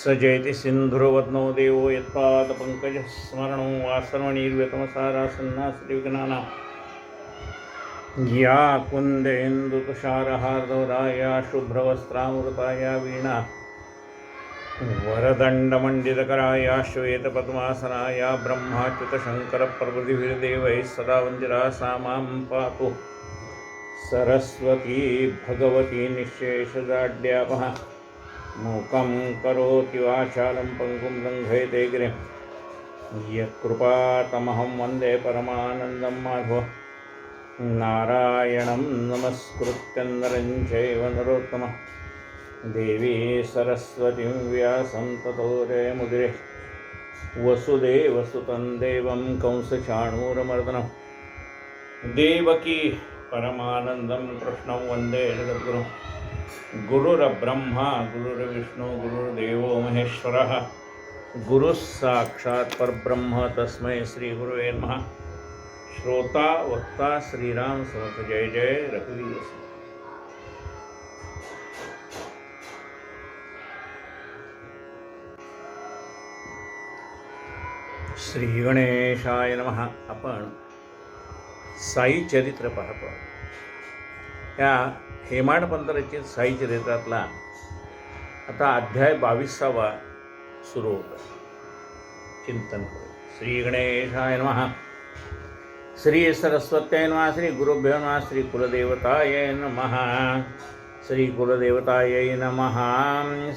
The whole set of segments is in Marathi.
सजयति सिन्धुर्वदनो देवो यत्पादपङ्कजस्मरणो वासर्वणीर्व्यतमसारासन्नासृविघ्नानां या कुन्देन्दुतुषारहार्दवराया शुभ्रवस्त्रामृताया वीणा वरदण्डमण्डितकराया श्वेतपद्मासनाया ब्रह्माच्युतशङ्करप्रभृतिभिर्देवैः सदा वन्दिता सा मां पातु सरस्वती भगवती निःशेषजाड्यापः मूकं करोति वाचालं पङ्गुं लङ्घयते गिरिं यत्कृपातमहं वन्दे परमानन्दं माधव नारायणं नमस्कृत्य नरं चैव नरोत्तमं देवी सरस्वतीं व्यासं ततो जयमुदिरे वसुदेवसुतं देवं कंसचाणूरमर्दनं देवकी परमानन्दं कृष्णं वन्दे जगद्गुरुं गुरुर्ब्रह्मा गुरुर्विष्णु गुरुर्देवो महेश्वरः गुरुः साक्षात् परब्रह्म तस्मै श्रीगुरुवे नमः। श्रोता वक्ता श्रीराम समर्थ। जय जय रघुवीर। श्री गणेशाय नमः। आपण साई चरित्र पाहतो। या हेमाडपंत रचित साई चरित्रातला आता अध्याय 22वा सुरू होता। चिंतन करू। श्री गणेशाय नमः। श्री सरस्वत्यै नमः। श्री गुरुभ्यो नमः। श्री कुलदेवताय नमः। श्री कुलदेवताय नमः।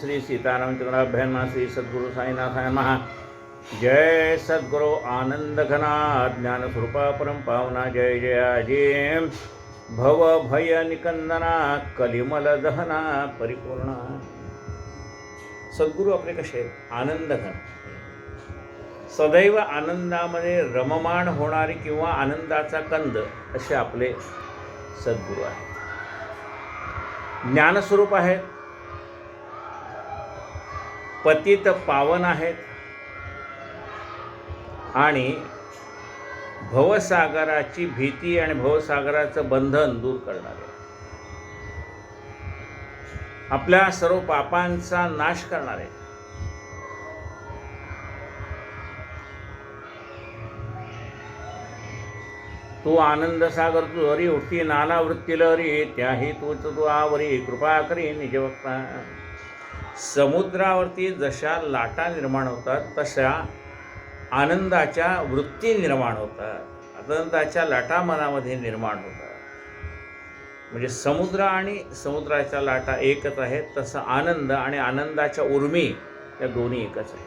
श्री सीतारामचंद्राभ्यां नमः। श्री सद्गुरु साईनाथाय नमः। जय सद्गुरु आनंदघना ज्ञानस्वरूपा परम पावना। जय जयाजी भव भय निकंदना कलिमल दहना परिपूर्णा। सद्गुरू आपले कसे आनंदघन, सदैव आनंदामध्ये रममाण होणारे किंवा आनंदाचा कंद असे आपले सद्गुरू आहेत। ज्ञानस्वरूप आहेत, पतित पावन आहेत आणि भवसागराची भीती आणि भवसागराचं बंधन दूर करणारे, आपल्या सर्व पापांचा नाश करणारे, तू आनंद सागर तू हरी उठती नाना वृत्ती लहरी त्याही तूच तू आवरी कृपा करी निज वक्ता। समुद्रावरती जशा लाटा निर्माण होतात तशा आनंदाच्या वृत्ती निर्माण होतात, आनंदाच्या लाटा मनामध्ये निर्माण होतात। म्हणजे समुद्र आणि समुद्राच्या लाटा एकच आहेत, तसं आनंद आणि आनंदाच्या उर्मी या दोन्ही एकच आहेत।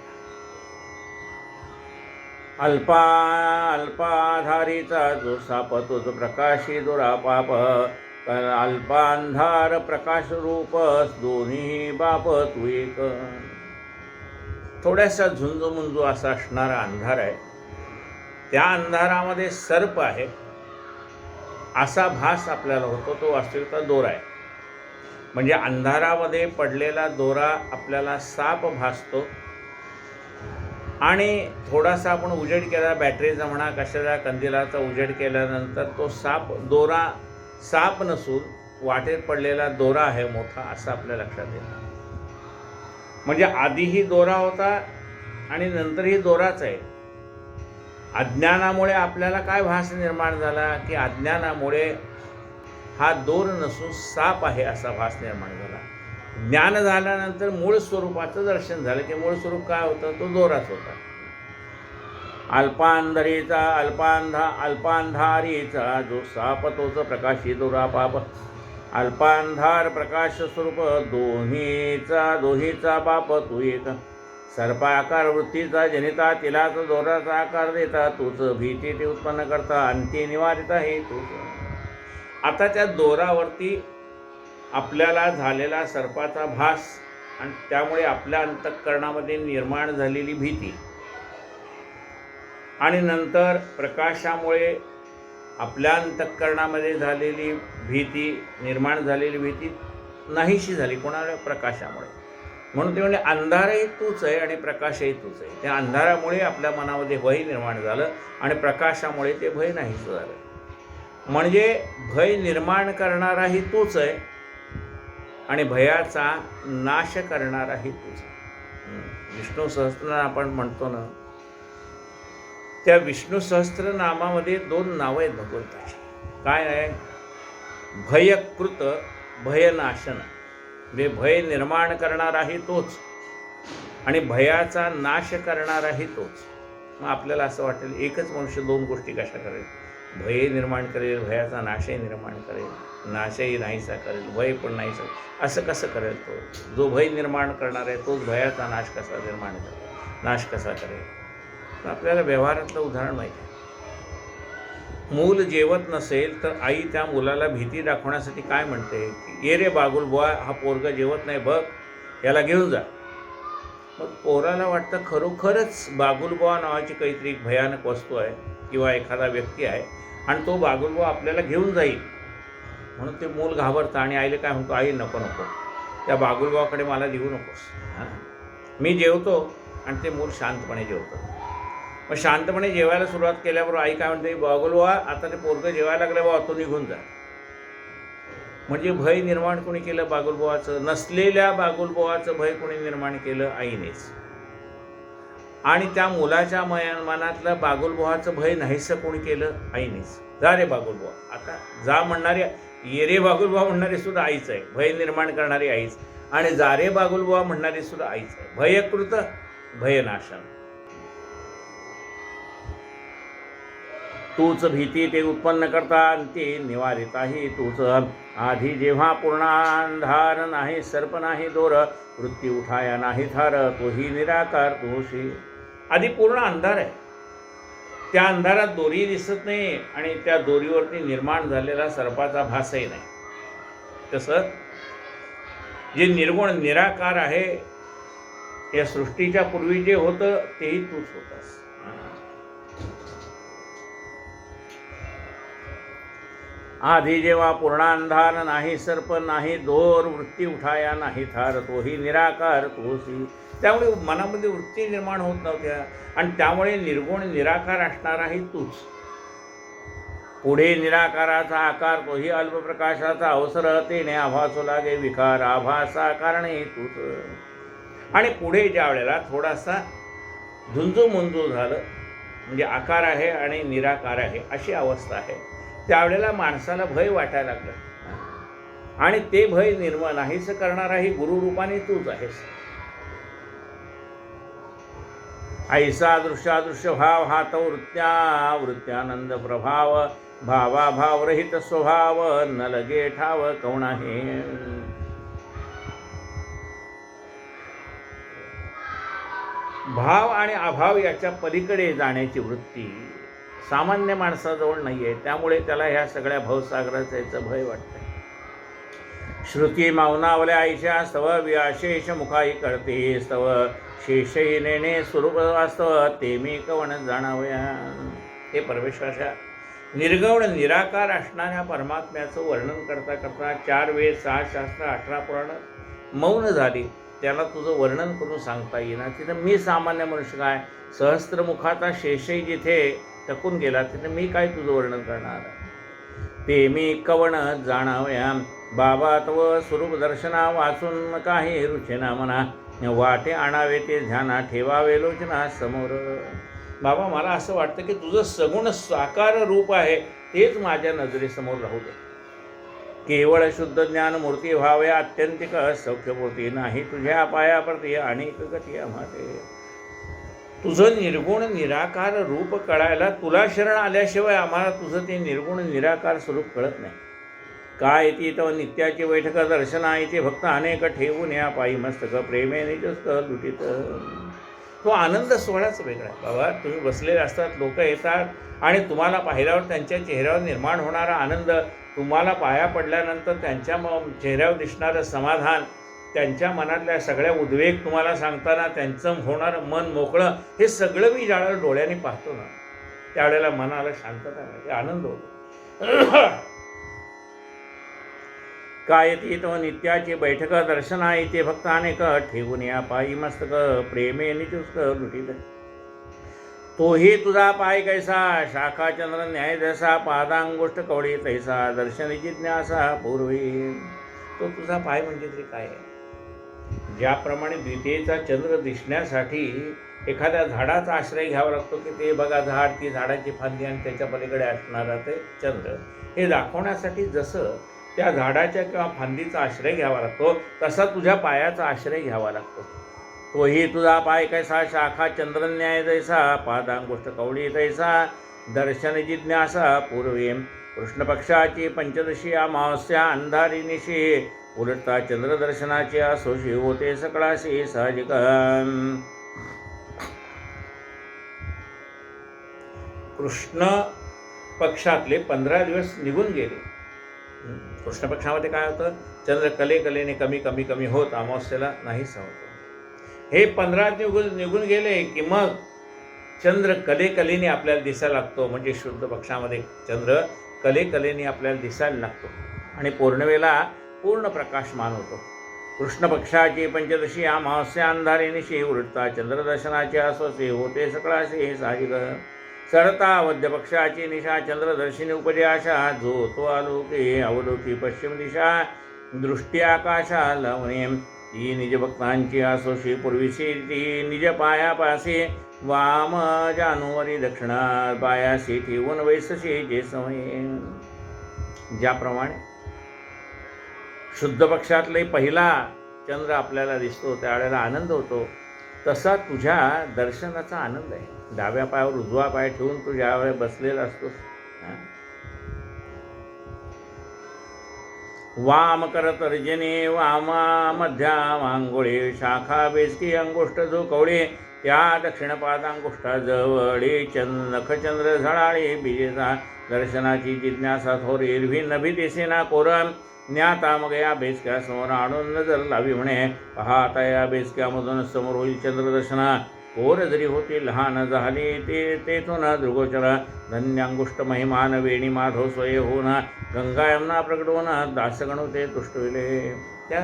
अल्पाधारीचा जो साप तोच प्रकाशी दुरापाप, अल्पांधार प्रकाश रूप दोन्ही बाप तू एक। थोडासा झुंजमुंजू असा असणारा अंधार आहे, त्या अंधारामध्ये सर्प आहे असा भास आपल्याला होतो। तो वास्तविकता दोरा आहे। म्हणजे अंधारामध्ये पडलेला दोरा आपल्याला साप भासतो आणि थोडासा आपण उजेड केला, बॅटरीचा म्हणा कशाचा कंदिलाचा उजेड केल्यानंतर तो साप दोरा साप नसून वाटेत पडलेला दोरा आहे मोठा असं आपल्या लक्षात येतं। म्हणजे आधीही दोरा होता आणि नंतरही दोराच आहे। अज्ञानामुळे आपल्याला काय भास निर्माण झाला की अज्ञानामुळे हा दोर नसून साप आहे असा भास निर्माण झाला। ज्ञान झाल्यानंतर मूळ स्वरूपाचं दर्शन झालं की मूळ स्वरूप काय होतं, तो दोराच होता। अल्पांधारीचा अल्पांधारीचा जो साप तोच प्रकाशी दुरापाप, अल्पांधार प्रकाश स्वरूप दोहीचा बाप तू एक। सर्पाकार वृत्तीचा जनिता तिलाच दोराचा आकार देता, तूच भीती ते उत्पन्न करता अंती निवारिता हे तूच। आता त्या दोरावरती आपल्याला झालेला सर्पाचा भास आणि त्यामुळे आपल्या अंतःकरणामध्ये निर्माण झालेली भीती आणि नंतर प्रकाशामुळे आपल्या अंतःकरणामध्ये झालेली भीती निर्माण झालेली भीती नाहीशी झाली। कोणाला? प्रकाशामुळे। म्हणून ते म्हणजे अंधारही तूच आहे आणि प्रकाशही तूच आहे। त्या अंधारामुळे आपल्या मनामध्ये भय निर्माण झालं आणि प्रकाशामुळे ते भय नाहीच झालं। म्हणजे भय निर्माण करणाराही तूच आहे आणि भयाचा नाश करणाराही तूच आहे। विष्णू सहस्त्रनाम आपण म्हणतो ना, त्या विष्णू सहस्त्रनामामध्ये 2 नावं आहेत भगवंताची. काय आहे? भयकृत, भयनाशन. म्हणजे भय निर्माण करणाराही तोच आणि भयाचा नाश करणाराही तोच. मग आपल्याला असं वाटेल एकच मनुष्य 2 गोष्टी कशा करेल? भय निर्माण करेल, भयाचा नाशही निर्माण करेल, नाशही नाहीसा करेल, भय पण नाहीसा. असं कसं करेल तो? जो भय निर्माण करणार आहे तोच भयाचा नाश कसा निर्माण करेल, नाश कसा करेल? तर आपल्याला व्यवहारातलं उदाहरण माहिती आहे. मूल जेवत नसेल तर आई त्या मुलाला भीती दाखवण्यासाठी काय म्हणते की ये रे बागुल बुवा, हा पोरगा जेवत नाही बघ, याला घेऊन जा. मग पोराला वाटतं खरोखरच बागुलबुवा नावाची काहीतरी एक भयानक वस्तू आहे किंवा एखादा व्यक्ती आहे आणि तो बागुलबुवा आपल्याला घेऊन जाईल. म्हणून ते मूल घाबरतं आणि आईला काय म्हणतो, आई नको नको, त्या बागुलबुवाकडे मला देऊ नकोस, मी जेवतो. आणि ते मूल शांतपणे जेवतं. मग शांतपणे जेवायला सुरुवात केल्याबरोबर आई काय म्हणते, बागुलबुवा आता ते पोरगं जेवायला लागलं बाबा, तो निघून जा. म्हणजे भय निर्माण कोणी केलं? बागुलबुवाचं. नसलेल्या बागुलबुवाचं भय कोणी निर्माण केलं? आईनेच. आणि त्या मुलाच्या मनातलं बागुलबुवाचं भय नाहीसं कोणी केलं? आईनेच. जा रे बागुलबुवा, आता जा म्हणणारी, ये रे बागुलबुवा म्हणणारी सुद्धा आईच आहे, भय निर्माण करणारी आईच. आणि जा रे बागुलबुवा म्हणणारी सुद्धा आईच आहे. भयकृत, भयनाशन. तूच भीती ते उत्पन्न करता आणि ते निवारिताही तूच. आधी जेव्हा पूर्ण अंधार नाही, सर्प नाही दोर, वृत्ती उठाया नाही थार, तोही निराकार तोशी. आधी पूर्ण अंधार आहे, त्या अंधारात दोरी दिसत नाही आणि त्या दोरीवरती निर्माण झालेला सर्पाचा भासही नाही. तसं जे निर्गुण निराकार आहे, या सृष्टीच्या पूर्वी जे होतं तेही तूच होतास. आधी जेव्हा पूर्ण अंधार नाही, सर्प नाही दोर, वृत्ती उठाया नाही थार, तोही निराकार तोसी. त्यामुळे मनामध्ये वृत्ती निर्माण होत नव्हत्या आणि त्यामुळे निर्गुण निराकार असणाराही तूच. पुढे निराकाराचा आकार तोही अल्पप्रकाशाचा अवसर, तेने आभासू लागे विकार, आभासा कारणे तूच. आणि पुढे ज्या वेळेला थोडासा झुंजू मुंजू झालं, म्हणजे आकार आहे आणि निराकार आहे अशी अवस्था आहे, त्यावेळेला माणसाला भय वाटायला लागलं आणि ते भय निर्माण नाहीस करणाराही गुरुरूपाने तूच आहेस. ऐसा दृश्यादृश्य भाव हा तो वृत्त्यानंद प्रभाव, भावाभाव रहित स्वभाव, न लगे ठाव कवणाहे. भाव आणि अभाव याच्या पलीकडे जाण्याची वृत्ती सामान्य माणसाजवळ नाही आहे, त्यामुळे त्याला ह्या सगळ्या भवसागराचं याचं भय वाटतंय. श्रुती मावनावल्या आईशा स्तव, विशेष मुखाई करते स्तव, शेषही नेणे स्वरूप वास्तव, ते मी कवण जाणावया. हे परमेश्वराच्या निर्गुण निराकार असणाऱ्या परमात्म्याचं वर्णन करता करता 4 वेद 6 शास्त्र 18 पुराण मौन झाली. त्याला तुझं वर्णन करून सांगता येईना. तिथं मी सामान्य मनुष्य काय, सहस्त्रमुखाचा शेषही जिथे टकून गेला तिथे मी काय तुझं वर्णन करणार. ते मी कवण जाणावया, बाबा तव स्वरूप दर्शना, वाचून काही रुचेना मना, वाटे आणावे ते ध्याना, ठेवावे लोचना समोर. बाबा मला असं वाटतं की तुझं सगुण साकार रूप आहे तेच माझ्या नजरेसमोर राहू दे. केवळ शुद्ध ज्ञान मूर्ती व्हावे, आत्यंतिक सौख्यमूर्ती नाही तुझ्या पायाप्रती अनेक गती आम्हाते. तुझं निर्गुण निराकार रूप कळायला तुला शरण आल्याशिवाय आम्हाला तुझं ते निर्गुण निराकार स्वरूप कळत नाही. काय ती तव नित्याची बैठक दर्शना, इथे भक्त अनेक ठेवून या पायी मस्तक, प्रेमे निजस्त लुटीत. तो आनंद सोहळाच वेगळा आहे बाबा. तुम्ही बसलेले असतात, लोक येतात आणि तुम्हाला पाहिल्यावर त्यांच्या चेहऱ्यावर निर्माण होणारा आनंद, तुम्हाला पाया पडल्यानंतर त्यांच्या चेहऱ्यावर दिसणारं समाधान, त्यांच्या मनातल्या सगळ्या उद्वेग तुम्हाला सांगताना त्यांचं होणारं मन मोकळं, हे सगळं मी ज्यावेळेला डोळ्यांनी पाहतो ना त्यावेळेला मनाला शांतता मिळते, आनंद होतो. काय ती तो नित्याची बैठक दर्शना, इथे भक्त अनेक ठेवून या पायी मस्तक, प्रेमे निजुस्त लुटीत. तोही तुझा पाय कैसा, शाखा चंद्र न्याय जैसा, पादांगोष्ठ कवळी तैसा, दर्शनी जिज्ञासा पूर्वी. तो तुझा पाय म्हणजे तरी काय आहे? ज्याप्रमाणे द्वितीयेचा चंद्र दिसण्यासाठी एखाद्या झाडाचा आश्रय घ्यावा लागतो की ते बघा झाड, ती झाडाची फांदी आणि त्याच्या पलीकडे असणारा ते चंद्र, हे दाखवण्यासाठी जसं त्या झाडाच्या किंवा फांदीचा आश्रय घ्यावा लागतो तसा तुझ्या पायाचा आश्रय घ्यावा लागतो. तोही तुझा पाय कैसा शाखा चंद्रन्याय जैसा, पादांगुष्ठ कवळी तैसा, दर्शन जिज्ञासा पूर्वे. कृष्ण पक्षाची पंचदशी अमावस्या अंधारी निशी, उलटता चंद्रदर्शनाची असोशी होते सकळाशी साहजिक. कृष्ण पक्षातले 15 दिवस निघून गेले. कृष्ण पक्षामध्ये काय होतं, चंद्र कलेने कमी कमी कमी होत अमावस्येला नाहीसा होतो. हे 15 दिवस निघून गेले की मग चंद्र कलेने आपल्याला दिसायला लागतो. म्हणजे शुद्ध पक्षामध्ये चंद्र कलेने आपल्याला दिसायला लागतो आणि पौर्णिमेला पूर्ण प्रकाशमान होतो. कृष्ण पक्षाची पंचदशी अमावस्या अंधारी निशी, उलटता चंद्रदर्शनाची असोसी होते सकळाशी साहजिक. सरता वद्य पक्षाची निशा चंद्रदर्शिनी उपजे आशा, जो तो आलोके अवलोकी पश्चिम दिशा, दृष्टी आकाशा लावणे. ती निज भक्तांची असोशी पूर्वीशी, ती निज पायापाशी वाम जानुवारी दक्षिणा, पायाशी ठेवून वैसशी जे समय. ज्याप्रमाणे शुद्ध पक्षातले पहिला चंद्र आपल्याला दिसतो त्यावेळेला आनंद होतो, तसा तुझ्या दर्शनाचा आनंद आहे. डाव्या पायावर उजवा पाय ठेवून तू ज्यावेळेस बसलेला असतोस, वाम कर तर्जने वामा मध्या वांगोळे, शाखा बेसकी अंगुष्ठ जो कवळे, त्या दक्षिण पादांगुष्ठा जवळे नखचंद्र झळाळे बीजेचा. दर्शनाची जिज्ञासा थोर एरवी नभी दिसेना कोरम, ज्ञाता मग या बेसक्या समोर आणून नजर लावी म्हणे. पाहता या बेसक्यामधून समोर होईल चंद्रदर्शना, कोर जरी होती लहान झाली ते तेथून दृगोचर. धन्यांगुष्ट महिमान वेणी माधव स्वय होऊन, गंगा यमुना प्रकट होऊन दासगणू ते तुष्ट होईल. त्या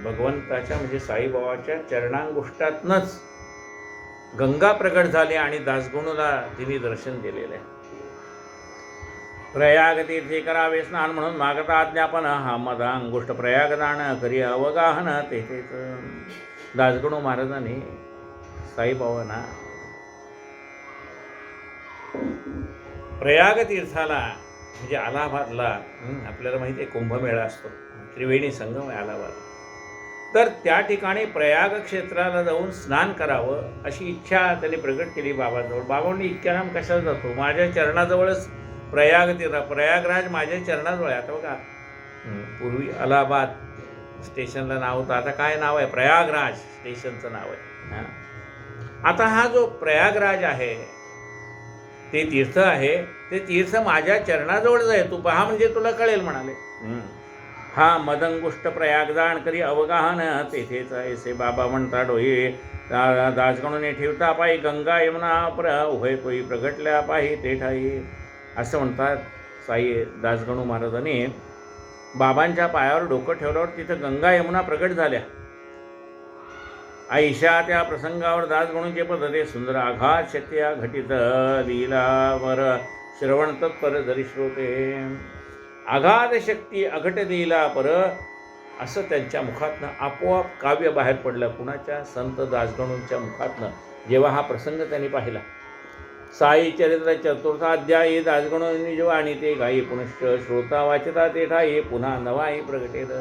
भगवंताच्या म्हणजे साईबाबाच्या चरणांगुष्टातनंच गंगा प्रकट झाली आणि दासगणूला तिने दर्शन दिलेलं आहे. प्रयाग तीर्थे करावे स्नान म्हणून मागता आज्ञापन, हा मदा अंगुष्ट प्रयाग दान करी अवगाहन. तेथेच दासगणू महाराजांनी साईबाबांना प्रयाग तीर्थाला म्हणजे अलाहाबादला आपल्याला माहिती आहे कुंभमेळा असतो, त्रिवेणी संगम आहे अलाहाबाद, तर त्या ठिकाणी प्रयाग क्षेत्राला जाऊन स्नान करावं अशी इच्छा त्यांनी प्रकट केली बाबाजवळ. बाबांनी इतक्या लांब कशाला जातो, माझ्या चरणाजवळच प्रयाग तीर्थ, प्रयागराज माझ्या चरणाजवळ आहे. आता बघा, पूर्वी अलाहाबाद स्टेशनला नाव होतं, आता काय नाव आहे, प्रयागराज स्टेशनचं नाव आहे. आता हा जो प्रयागराज आहे ते तीर्थ आहे, ते तीर्थ माझ्या चरणाजवळच आहे, तू पहा म्हणजे तुला कळेल म्हणाले. हा मदंगुष्ट प्रयागदान करी अवगाहन. तेथेच ऐसे बाबा म्हणता डोळे दासगणूने ठेवता पायी, गंगा यमुना उभय कोई प्रगटल्या पाही ते ठाई. असं म्हणतात साई दासगणू महाराजांनी. बाबांच्या पायावर डोकं ठेवल्यावर तिथं गंगा यमुना प्रगट झाल्या. आईशा त्या प्रसंगावर दासगणूंचे पद ते सुंदर आघात शक्त्या घटित लीलावर श्रवण तत्पर जरी श्रोते. आघात शक्ती अघट लीला पर असं त्यांच्या मुखातनं आपोआप काव्य बाहेर पडलं. कुणाच्या, संत दासगणूंच्या मुखातनं जेव्हा हा प्रसंग त्यांनी पाहिला. साई चरित्र चतुर्थाध्यायी दासगणूंनी जेव्हा आणि ते गायी पुनश्च श्रोता वाचिता ते ठाई पुन्हा नवाही प्रगटेल.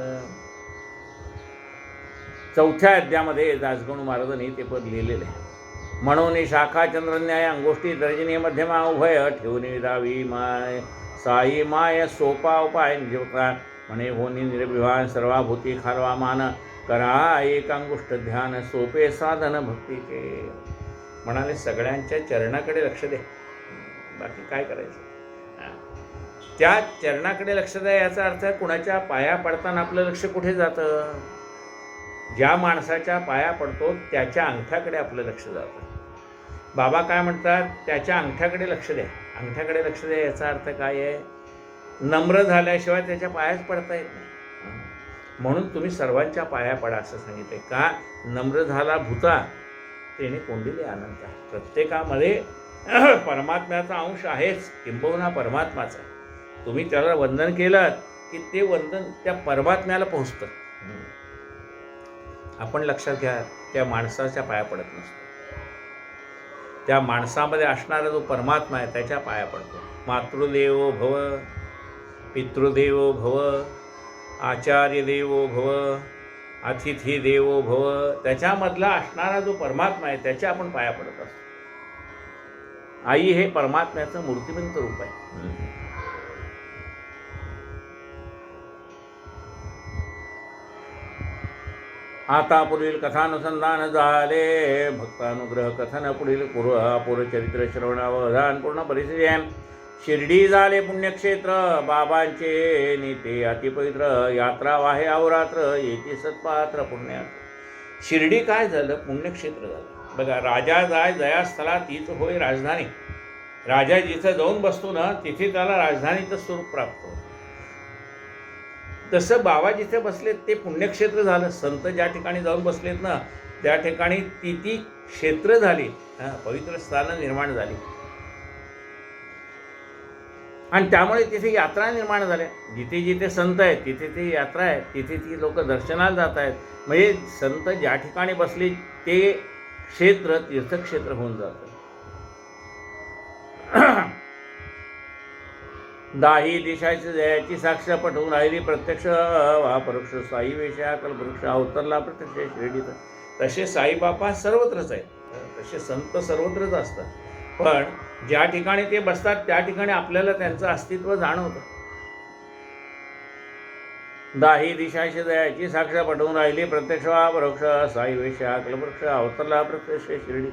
चौथ्या अध्यायामध्ये दासगणू महाराजांनी ते पद लिहिलेले आहे. म्हणून शाखा चंद्रन्याय अंगोष्ठी दर्जनी मध्यमा उभय ठेवून दावी माय साई माय सोपा उपाय निजवता म्हणे होनी निर्विवान सर्वाभूती खारवा मान करा एक अंगुष्ठ ध्यान सोपे साधन भक्तीचे. म्हणाले सगळ्यांच्या चरणाकडे लक्ष दे, बाकी काय करायचं, त्या चरणाकडे लक्ष द्या. याचा अर्थ कुणाच्या पाया पडताना आपलं लक्ष कुठे जातं, ज्या माणसाच्या पाया पडतो त्याच्या अंगठ्याकडे आपलं लक्ष जातं. बाबा काय म्हणतात, त्याच्या अंगठ्याकडे लक्ष द्या. अंगठ्याकडे लक्ष द्या याचा अर्थ काय आहे, नम्र झाल्याशिवाय त्याच्या पायाच पडता येत नाही. म्हणून तुम्ही सर्वांच्या पाया पडा असं सांगितलंय. का, नम्र झाला भूता तेने कोंडिले अनंत. प्रत्येकामध्ये परमात्म्याचा अंश आहेच, किंबहुना परमात्माचा. तुम्ही त्याला वंदन केलं की ते वंदन त्या परमात्म्याला पोहोचतं. आपण लक्षात घ्या, त्या माणसाच्या पाया पडत नसतो. त्या माणसामध्ये असणारा जो परमात्मा आहे त्याच्या पाया पडतो. मातृदेवो भव, पितृदेवो भव, आचार्य देवो भव, अतिथी देवो भव, त्याच्यामधला असणारा जो परमात्मा आहे त्याच्या आपण पाया पडत असतो. आई हे परमात्म्याचं मूर्तिमंत रूप आहे. आता पुढील कथानुसंधान झाले. भक्तानुग्रह कथन पुढील पूर्वचरित्र श्रवणावधान पूर्ण परिस्थिती आहे. शिर्डी झाले पुण्यक्षेत्र, बाबांचे नेते अतिपवित्र, यात्रा वाहे अवरात्र, येते सत्पात्र पुण्यात. शिर्डी काय झालं? पुण्यक्षेत्र झालं. बघा, राजा जाय जयास्थला तीच होय राजधानी. राजा जिथं जाऊन बसतो ना तिथे त्याला राजधानीचं स्वरूप प्राप्त होतं. तसं बाबा जिथे बसलेत ते पुण्यक्षेत्र झालं. संत ज्या ठिकाणी जाऊन बसलेत ना त्या ठिकाणी ती क्षेत्र झाली, पवित्र स्थानं निर्माण झाली. आणि त्यामुळे तिथे यात्रा निर्माण झाल्या. जिथे जिथे संत आहेत तिथे ती यात्रा आहे, तिथे ती लोक दर्शनाला जात आहेत. म्हणजे संत ज्या ठिकाणी बसले ते क्षेत्र तीर्थक्षेत्र होऊन जातं. दाही दिशाची जयाची साक्ष पटवून राहिली प्रत्यक्ष वा परोक्ष साई वेशा कल्पवृक्ष अवतरला प्रत्यक्ष शिर्डीत. तसे साईबाबा सर्वत्रच आहेत, तसे संत सर्वत्रच असतात. पण ज्या ठिकाणी ते बसतात त्या ठिकाणी आपल्याला त्यांचं अस्तित्व जाणवतं. दाही दिशाची जयाची साक्ष पटवून राहिली प्रत्यक्ष वा परोक्ष साई वेशा कल्पवृक्ष अवतरला प्रत्यक्ष शिर्डीत.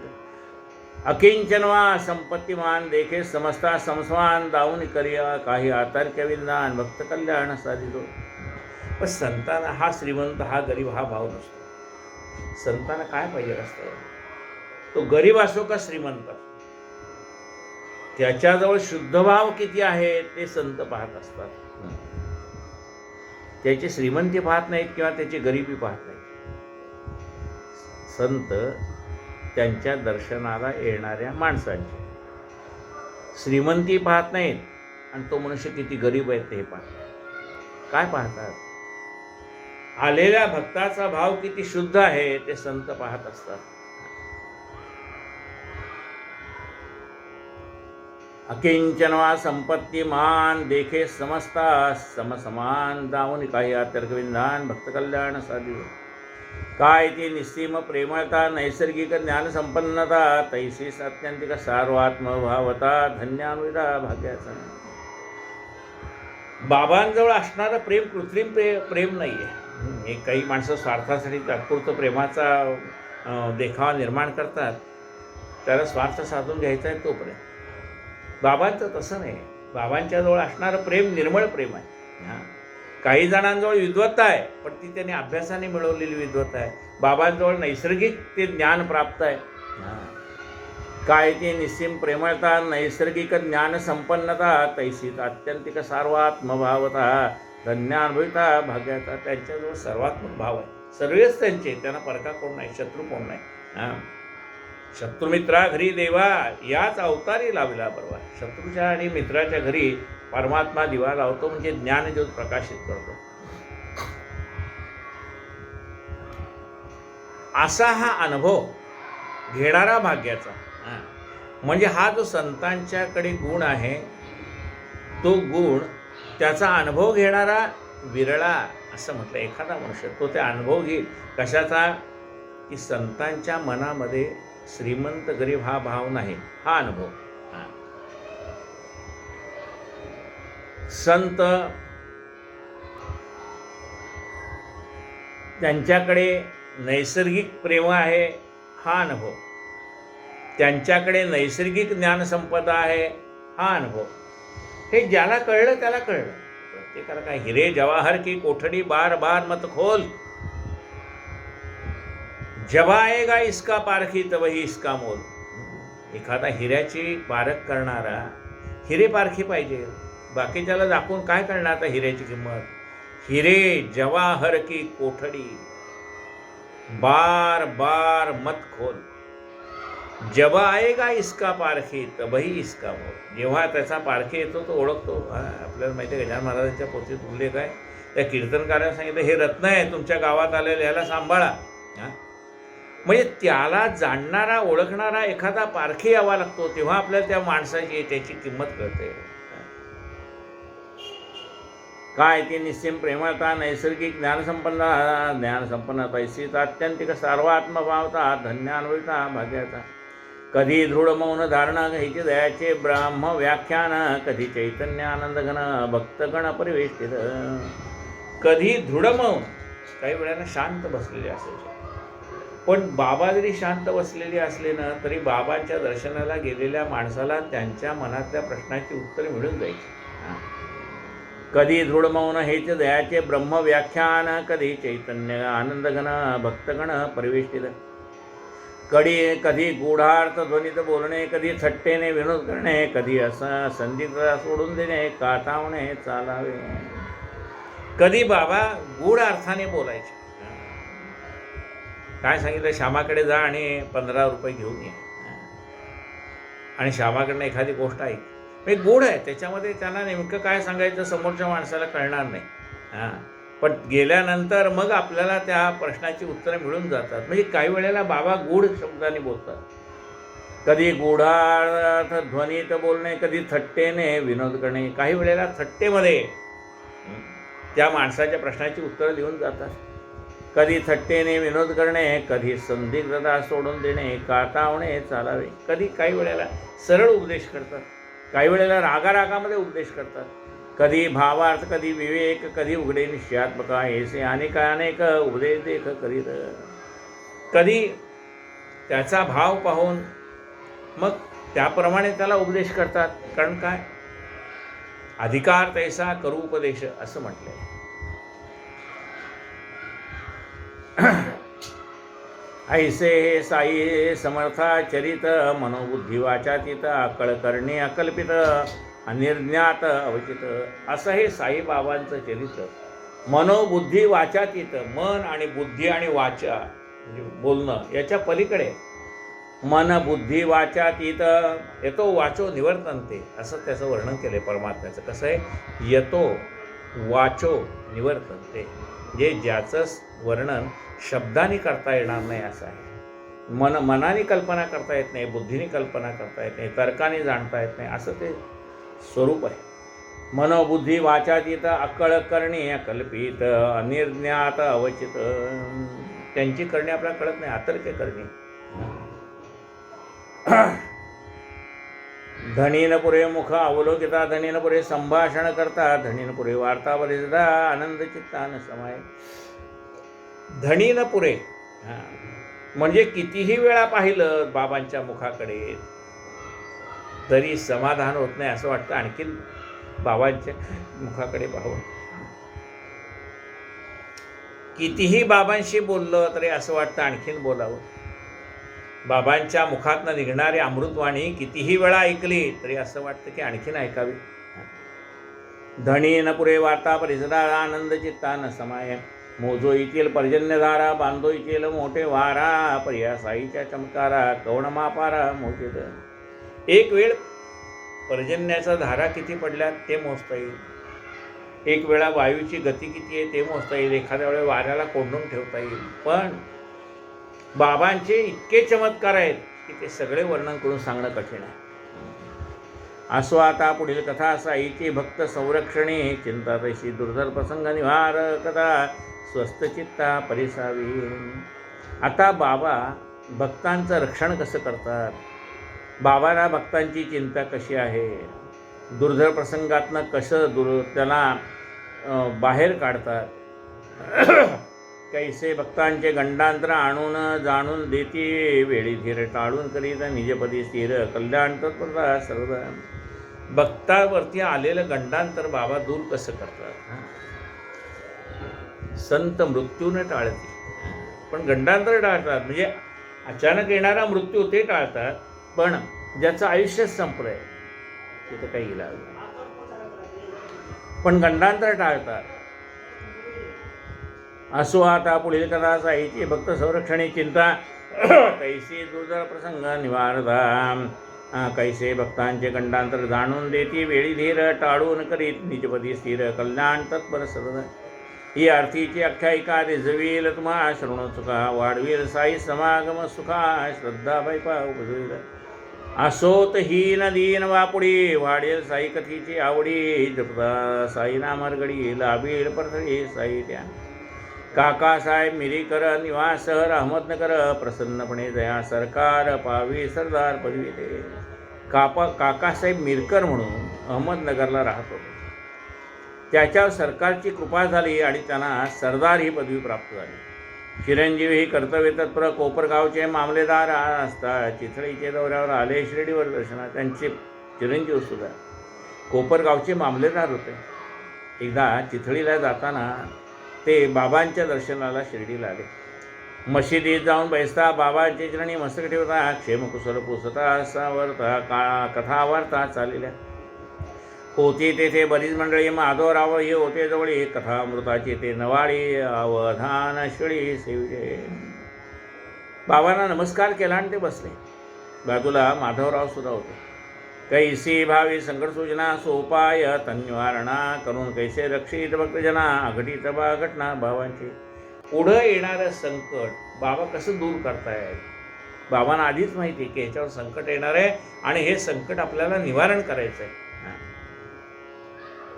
अकिंचनवा संपत्तिमान देखे समजता समसमान दाऊन करिया काही आतार्क्य विंदान भक्त कल्याण साधितो. पण संतांना हा श्रीमंत हा गरीब हा भाव नसतो. संतांना काय पाहिजे असतं? तो गरीब असो का श्रीमंत असो, त्याच्याजवळ शुद्ध भाव किती आहे ते संत पाहत असतात. त्याची श्रीमंती पाहत नाहीत किंवा त्याची गरिबी पाहत नाहीत. संत त्यांच्या दर्शनाला येणाऱ्या माणसांची श्रीमंती पाहत नाहीत आणि तो मनुष्य किती गरीब आहे ते पाहतात. काय पाहतात? आलेल्या भक्ताचा भाव किती शुद्ध आहे ते संत पाहत असतात. अकिंचनवा संपत्तिमान देखे समजता समसमान दावून काही आतर्कविंधान भक्त कल्याण साधितो. काय ती निस्सीम प्रेमळता नैसर्गिक ज्ञान संपन्नता तैसीस अत्यंतिक सार्वात्मभावता धन्यान्विता भाग्याचा. बाबांजवळ असणारं प्रेम कृत्रिम प्रेम नाही आहे. हे काही माणसं स्वार्थासाठी तात्पुरतं प्रेमाचा देखावा निर्माण करतात, त्याला स्वार्थ साधून घ्यायचा आहे तो प्रेम. बाबांचं तसं नाही. बाबांच्याजवळ असणारं प्रेम निर्मळ प्रेम आहे. काही जणांजवळ विद्वत्ता आहे पण ती त्यांनी अभ्यासाने मिळवलेली विद्वत्ता आहे. बाबांजवळ नैसर्गिक ते ज्ञान प्राप्त आहे. काय ती निस्सीम प्रेमळता नैसर्गिक ज्ञान संपन्नता तैसीत अत्यंतिक सार्वात्मभावता धन्यानुभविता भाग्याचा. त्यांच्याजवळ सर्वात्मक भाव आहे. सर्वच त्यांचे, त्यांना परका कोण नाही, शत्रू कोण नाही. शत्रुमित्रा घरी देवा याच अवतारी लावला बरोबर. शत्रूच्या आणि मित्राच्या घरी परमात्मा दिवा लावतो, म्हणजे ज्ञानज्योत प्रकाशित करतो. असा हा अनुभव घेणारा भाग्याचा. म्हणजे हा जो संतांच्याकडे गुण आहे तो गुण त्याचा अनुभव घेणारा विरळा असं म्हटलं. एखादा मनुष्य तो ते अनुभव घेईल कशाचा? की संतांच्या मनामध्ये श्रीमंत गरीब हा भाव नाही, हा अनुभव. संत त्यांच्याकडे नैसर्गिक प्रेम आहे, हा अनुभव. त्यांच्याकडे नैसर्गिक ज्ञानसंपदा आहे, हा अनुभव. हे ज्याला कळलं त्याला कळलं. प्रत्येकाला काय हिरे जवाहर की कोठडी बार बार मत खोल, जब आएगा इसका पारखी तबही इसका मोल. एखादा हिऱ्याची पारख करणारा हिरे पारखी पाहिजे. बाकीच्याला दाखवून काय करणार आता हिऱ्याची किंमत? हिरे जवाहर की कोठडी बार बार मत खोल, जब आएगा इसका पारखी तबही इसका मोल. जेव्हा त्याचा पारखी येतो तो ओळखतो. आपल्याला माहिती आहे गजानन महाराजांच्या पोथीत उल्लेख आहे. त्या कीर्तनकाराने सांगितलं हे रत्न आहे तुमच्या गावात आलेलं, ह्याला सांभाळा. हां, म्हणजे त्याला जाणणारा ओळखणारा एखादा पारखी यावा लागतो, तेव्हा आपल्याला त्या माणसाची त्याची किंमत कळते. काय ती निस्सीम प्रेमळता, नैसर्गिक ज्ञानसंपन्न पैसीचा अत्यंतिक सर्वात्मभावता, धन्य अनुभविता भाग्याचा. कधी दृढ मौन धारण घ्यायचे दयाचे ब्राह्म व्याख्यान, कधी चैतन्य आनंद घन भक्तगण परिवेष्टित. कधी दृढ मौन, काही वेळाला शांत बसलेले असायचे. पण बाबा जरी शांत बसलेले असले ना तरी बाबांच्या दर्शनाला गेलेल्या माणसाला त्यांच्या मनातल्या प्रश्नाची उत्तरे मिळून जायची. कधी दृढ मौन हेच दयाचे ब्रह्म व्याख्यान, कधी चैतन्य आनंद घन भक्तगण परिवेष्टित. कधी गूढार्थ ध्वनीत बोलणे, कधी थट्टेने विनोद करणे, कधी असं संधीचा सोडून देणे, काटावणे चालावे. कधी बाबा गूढ अर्थाने बोलायचे. काय सांगितलं, श्यामाकडे जा आणि 15 रुपये घेऊन ये, आणि श्यामाकडनं एखादी गोष्ट ऐक. म्हणजे गूढ आहे त्याच्यामध्ये, त्यांना नेमकं काय सांगायचं समोरच्या माणसाला कळणार नाही. हां, पण गेल्यानंतर मग आपल्याला त्या प्रश्नाची उत्तरं मिळून जातात. म्हणजे काही वेळेला बाबा गूढ शब्दाने बोलतात. कधी गूढार्थ ध्वनीत बोलणे, कधी थट्टेने विनोद करणे. काही वेळेला थट्टेमध्ये त्या माणसाच्या प्रश्नाची उत्तरं लिहून जातात. कधी थट्टेने विनोद करणे, कधी संदिग्धता सोडून देणे, काटावणे चालावे. कधी काही वेळेला सरळ उपदेश करतात, काही वेळेला रागारागामध्ये उपदेश करतात. कधी भावार्थ, कधी विवेक, कधी उघडे निश्चयात्मका, ऐसे अनेक उपदेश देख करीत. कधी त्याचा भाव पाहून मग त्याप्रमाणे त्याला उपदेश करतात. कारण काय, अधिकार तैसा करू उपदेश असं म्हटलंय. ऐसे हे साई समर्था चरित, मनोबुद्धी वाचातीत, अकळ करणे अकल्पित, अनिर्ज्ञात अवचित. असं हे साईबाबांचं चरित्र. मनोबुद्धी वाचातीत, मन आणि बुद्धी आणि वाचा म्हणजे बोलणं याच्या पलीकडे. मन बुद्धी वाचातीत, येतो वाचो निवर्तनते, असं त्याचं वर्णन केलं आहे परमात्म्याचं. कसं आहे, येतो वाचो निवर्तनते, जे ज्याचं वर्णन शब्दाने करता येणार नाही असं आहे. मनाने कल्पना करता येत नाही, बुद्धीने कल्पना करता येत नाही, तर्काने जाणता येत नाही, असं ते स्वरूप आहे. मनोबुद्धी वाचातीत, अकळ करणे अकल्पित, अनिर्ज्ञात अवचित. त्यांची करणे आपल्याला कळत नाही, अतर्क करणे. धनीन पुरे मुख अवलोकिता, धनीन पुरे संभाषण करता, धनीन पुरे वार्ता बरेचदा, आनंद चित्तान समाय. धनीन पुरे म्हणजे कितीही वेळा पाहिलं बाबांच्या मुखाकडे तरी समाधान होत नाही, असं वाटतं आणखीन बाबांच्या मुखाकडे पाहून. कितीही बाबांशी बोललं तरी असं वाटतं आणखीन बोलावं. बाबांच्या मुखातनं निघणारी अमृतवाणी कितीही वेळा ऐकली तरी असं वाटतं की आणखीन ऐकावी. धनी न पुरे वार्ता परिसरा, आनंद चित्तान समाय. मोजो येतील पर्जन्यधारा, बांधो येतील मोठे वारा, पर्या साईच्या चमकारा, कवणमापारा मोठे. एक वेळ पर्जन्याचा धारा किती पडल्यात ते मोजता येईल, एक वेळा वायूची गती किती आहे ते मोजता येईल, एखाद्या वेळेला वाऱ्याला कोंडून ठेवता येईल. पण बाबांचे इतके चमत्कार आहेत की ते सगळे वर्णन करून सांगणं कठीण आहे. असो आता पुढील कथा साईची भक्त संरक्षणे, चिंता तशी दुर्धर प्रसंग निवार कथा, स्वस्थ चित्ता परिसावी. आता बाबा भक्तांचं रक्षण कसं करतात, बाबाला भक्तांची चिंता कशी आहे, दुर्धर प्रसंगातनं कसं त्याला बाहेर काढतात. कैसे भक्तांचे गंडांतर आणून जाणून देती, वेळी धीर टाळून करीत निजपदी स्थिर, कल्याण तत्परता सर्व. भक्तावरती आलेलं गंडांतर बाबा दूर कसं करतात. संत मृत्यूने टाळते पण गंडांतर टाळतात. म्हणजे अचानक येणारा मृत्यू ते टाळतात, पण ज्याचं आयुष्यच संपलंय तिथं काही इलाज नाही, पण गंडांतर टाळतात. असो आता पुढील कथा साईची भक्त संरक्षणी चिंता, कैसे दुर्धर प्रसंग निवारता, कैसे भक्तांचे गंडांतर जाणून देती, वेळी धीर टाळून करीत निजपदी स्थिर, कल्याण तत्पर सर्व. ही आरतीची आख्यायिका रिजवील तुम्हा शृणू चुका वाढवील साई समागम सुखा श्रद्धा बैपा उपजवील असोत ही नदीन वापुडी वाढेल साई कथीची आवडी जपता साई नामरगडी लाभील परथळी साई त्या काकासाहेब मिरीकर निवास अहमदनगर प्रसन्नपणे दया सरकार पावी सरदार पदवी दे काकासाहेब मिरकर म्हणून अहमदनगरला राहत होते. त्याच्यावर सरकारची कृपा झाली आणि त्यांना सरदार ही पदवी प्राप्त झाली. चिरंजीवी ही कर्तव्य तत्पर कोपरगावचे मामलेदार असतात. चिथळीचे दौऱ्यावर आले शिर्डीवर दर्शनात. त्यांचे चिरंजीव सुद्धा कोपरगावचे मामलेदार होते. एकदा चिथळीला जाताना ते बाबांच्या दर्शनाला शिर्डीला आले. मशिदीत जाऊन बैसता बाबांचे चरणी मस्तक ठेवता क्षेमकुशल पुसता सावरता कथा वार्ता चाललेल्या होती. तेथे बरीच मंडळी माधवराव हे होते जवळी कथामृताची ते नवाळी अवधान शिळी सेविले. बाबांना नमस्कार केला आणि ते बसले. बाजूला माधवराव सुद्धा होते. कैसी भावी संकट सूचना सोपाय तन्निवारणा करून कैसे रक्षित भक्तजना अघटित बा घटना बाबांची. पुढं येणारं संकट बाबा कसं दूर करतायत. बाबांना आधीच माहिती की ह्याच्यावर संकट येणार आहे आणि हे संकट आपल्याला निवारण करायचं आहे.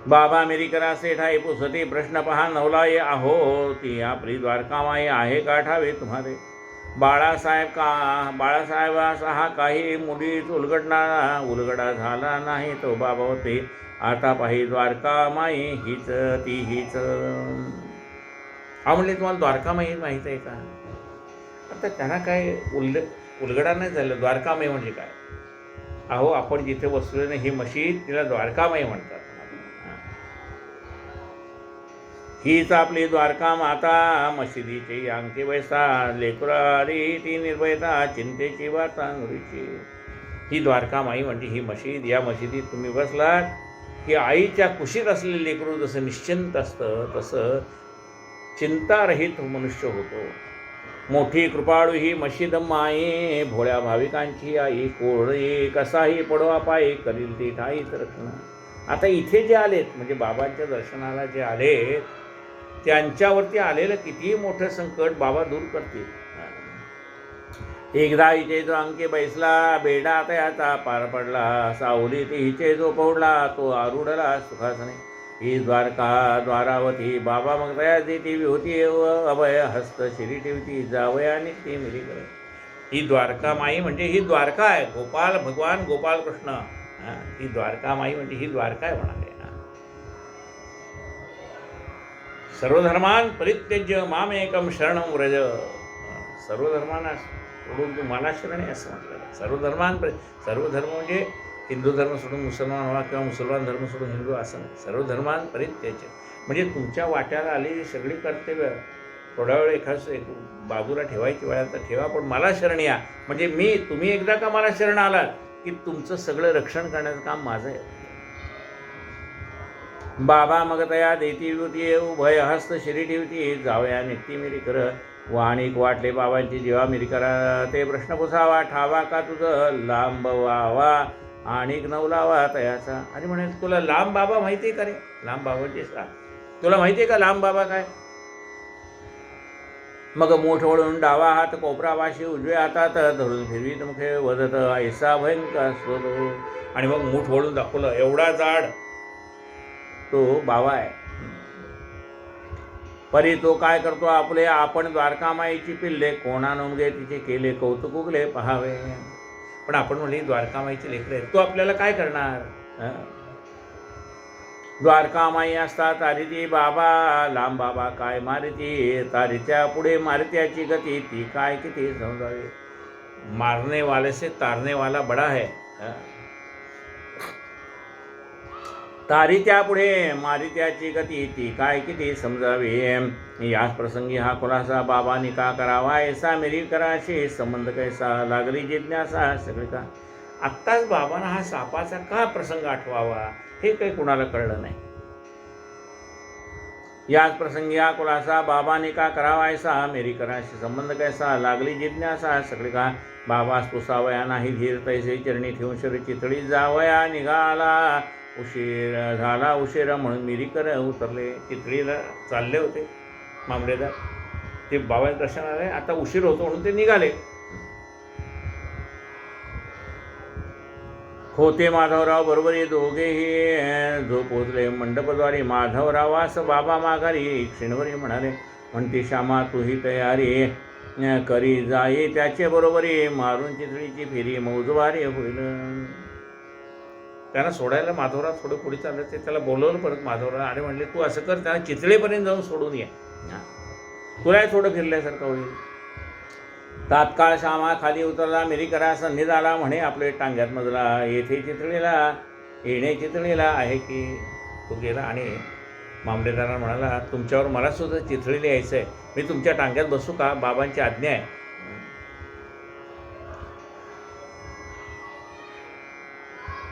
बाबा मिरीकरा सेठाई पुसती प्रश्न पहा नवलाय आहो ती आपली द्वारकामाई आहे का ठावे तुम्हारे. बाळासाहेब हा काही मुलीच उलगडा झाला नाही तो बाबा होते आता पाही द्वारकामाई हीच ती हीच. म्हणले तुम्हाला द्वारकामाई माहीत आहे का. आता त्यांना काय उलगडा नाही झालं. द्वारकामाई म्हणजे काय. अहो आपण जिथे बसलो ना ही मशीद तिला द्वारकामाई म्हणतात. हीच आपली द्वारका माता मशिदीची अंकी बैसा लेकरारी ती निर्भयता चिंतेची वार्ता नुरीची. ही द्वारकामाई म्हणजे ही मशीद. या मशिदीत तुम्ही बसलात की आईच्या कुशीत असलेले लेकरू जसं निश्चिंत असतं तसं चिंतारहित मनुष्य होतो. मोठी कृपाळू ही मशीद माई भोळ्या भाविकांची आई कोळी कसाही पडवा पायी करील ती ठाईच रक्षण. आता इथे जे आलेत म्हणजे बाबांच्या दर्शनाला जे आलेत त्यांच्यावरती आलेलं कितीही मोठं संकट बाबा दूर करतील. एकदा हिचे जो अंके बैसला बेडा तयाचा पार पडला सावली ती हिचे जो पौडला तो आरुडला सुखासने. ही द्वारका द्वारावती बाबा मग तया देती होती अभय हस्त शिरी ठेवती जावया नित्य मिली कर. ही द्वारका माई म्हणजे ही द्वारका आहे. गोपाल भगवान गोपाल कृष्ण ही द्वारका माई म्हणजे ही द्वारका आहे म्हणाले. सर्वधर्मान परित्यज्य मामेकम शरणं व्रज. सर्व धर्मांना सोडून तू मला शरण आहे असं म्हटलं. सर्व धर्म म्हणजे हिंदू धर्म सोडून मुसलमान व्हा किंवा मुसलमान धर्म सोडून हिंदू असं नाही. सर्व धर्मान परित्यज्य म्हणजे तुमच्या वाट्याला आलेली सगळी कर्तव्य थोडा वेळ एक बाजूला ठेवायची वेळा तर ठेवा पण मला शरण या. म्हणजे तुम्ही एकदा का मला शरण आलात की तुमचं सगळं रक्षण करण्याचं काम माझं आहे. बाबा मग तया देती होती उभय हस्त शिरी ठेवती जावया नित्ती मिरी कर. वाणिक वाटले बाबांची जेव्हा मिरी करा ते प्रश्न पुसावा ठावा का तुझं लांब वावा आणिक नवलावा तयाचा. अरे म्हणे तुला लांब बाबा माहिती आहे का रे. लांब बाबाची तुला माहिती आहे का लांब बाबा काय. मग मूठ वळून डावा हात कोपरा वाशी उजव्या हातात धरून फिरवीत मुखे वदत ऐसा भयंकर स्वतो. आणि मग मूठ वळून दाखवलं एवढा जाड तो बाबा आहे. परी तो काय करतो आपले आपण द्वारकामाईची पिल्ले कोणानुगे तिचे केले कौतुक उगले पहावे. पण आपण म्हणले द्वारकामाईची लेकरं आहेत तो आपल्याला काय करणार. द्वारकामाई असता तारिती बाबा लांब बाबा काय मारिती. तारित्या पुढे मारित्याची गती ती काय किती समजावे. मारने वाले से तारने वाला बडा है. तारित्या पुढे मारित्याची गती ती काय किती समजावी. याच प्रसंगी हा खुलासा बाबांनी का करावा ऐसा मेरी कराशी संबंध कैसा लागली जिज्ञासा सगळी का. आत्ताच बाबांना हा सापाचा का प्रसंग आठवावा हे काही कुणाला कळलं नाही. याच प्रसंगी हा खुलासा बाबांनी का करावा ऐसा मेरी कराशी संबंध कैसा लागली जिज्ञासा सगळी का. बाबास पुसावया नाही धीर तैसे चरणी ठेवून शरी चितळी जावया निघाला झाला उशिरा म्हणून मिरीकर उतरले. चितळीला चालले होते मामलेदार. ते बाबांच्या दर्शनाला आता उशीर होतो म्हणून ते निघाले. होते माधवराव बरोबर हे दोघेही जो पोचले मंडपद्वारी. माधवरावास बाबा माघारी क्षणवरी म्हणाले, म्हणते श्यामा तूही तयारी करी जाई त्याचे बरोबरी. मारून चितळीची फेरी मौजवारी होईल. त्यांना सोडायला माधवराव थोडं पुढे चाललं. ते त्याला बोलवलं परत माधवराव. आणि म्हणले तू असं कर, त्यांना चितळेपर्यंत जाऊन सोडून ये, तुलाही थोडं फिरल्यासारखं होईल. तात्काळ श्यामा खाली उतरला. मिरीकरा संधी झाला म्हणे आपले टांग्यात मजला. येथे चितळीला येणे चितळीला आहे की. तो गेला आणि मामलेदारांना म्हणाला, तुमच्यावर मला सुद्धा चितळीला यायचं आहे. मी तुमच्या टांग्यात बसू का? बाबांची आज्ञा आहे.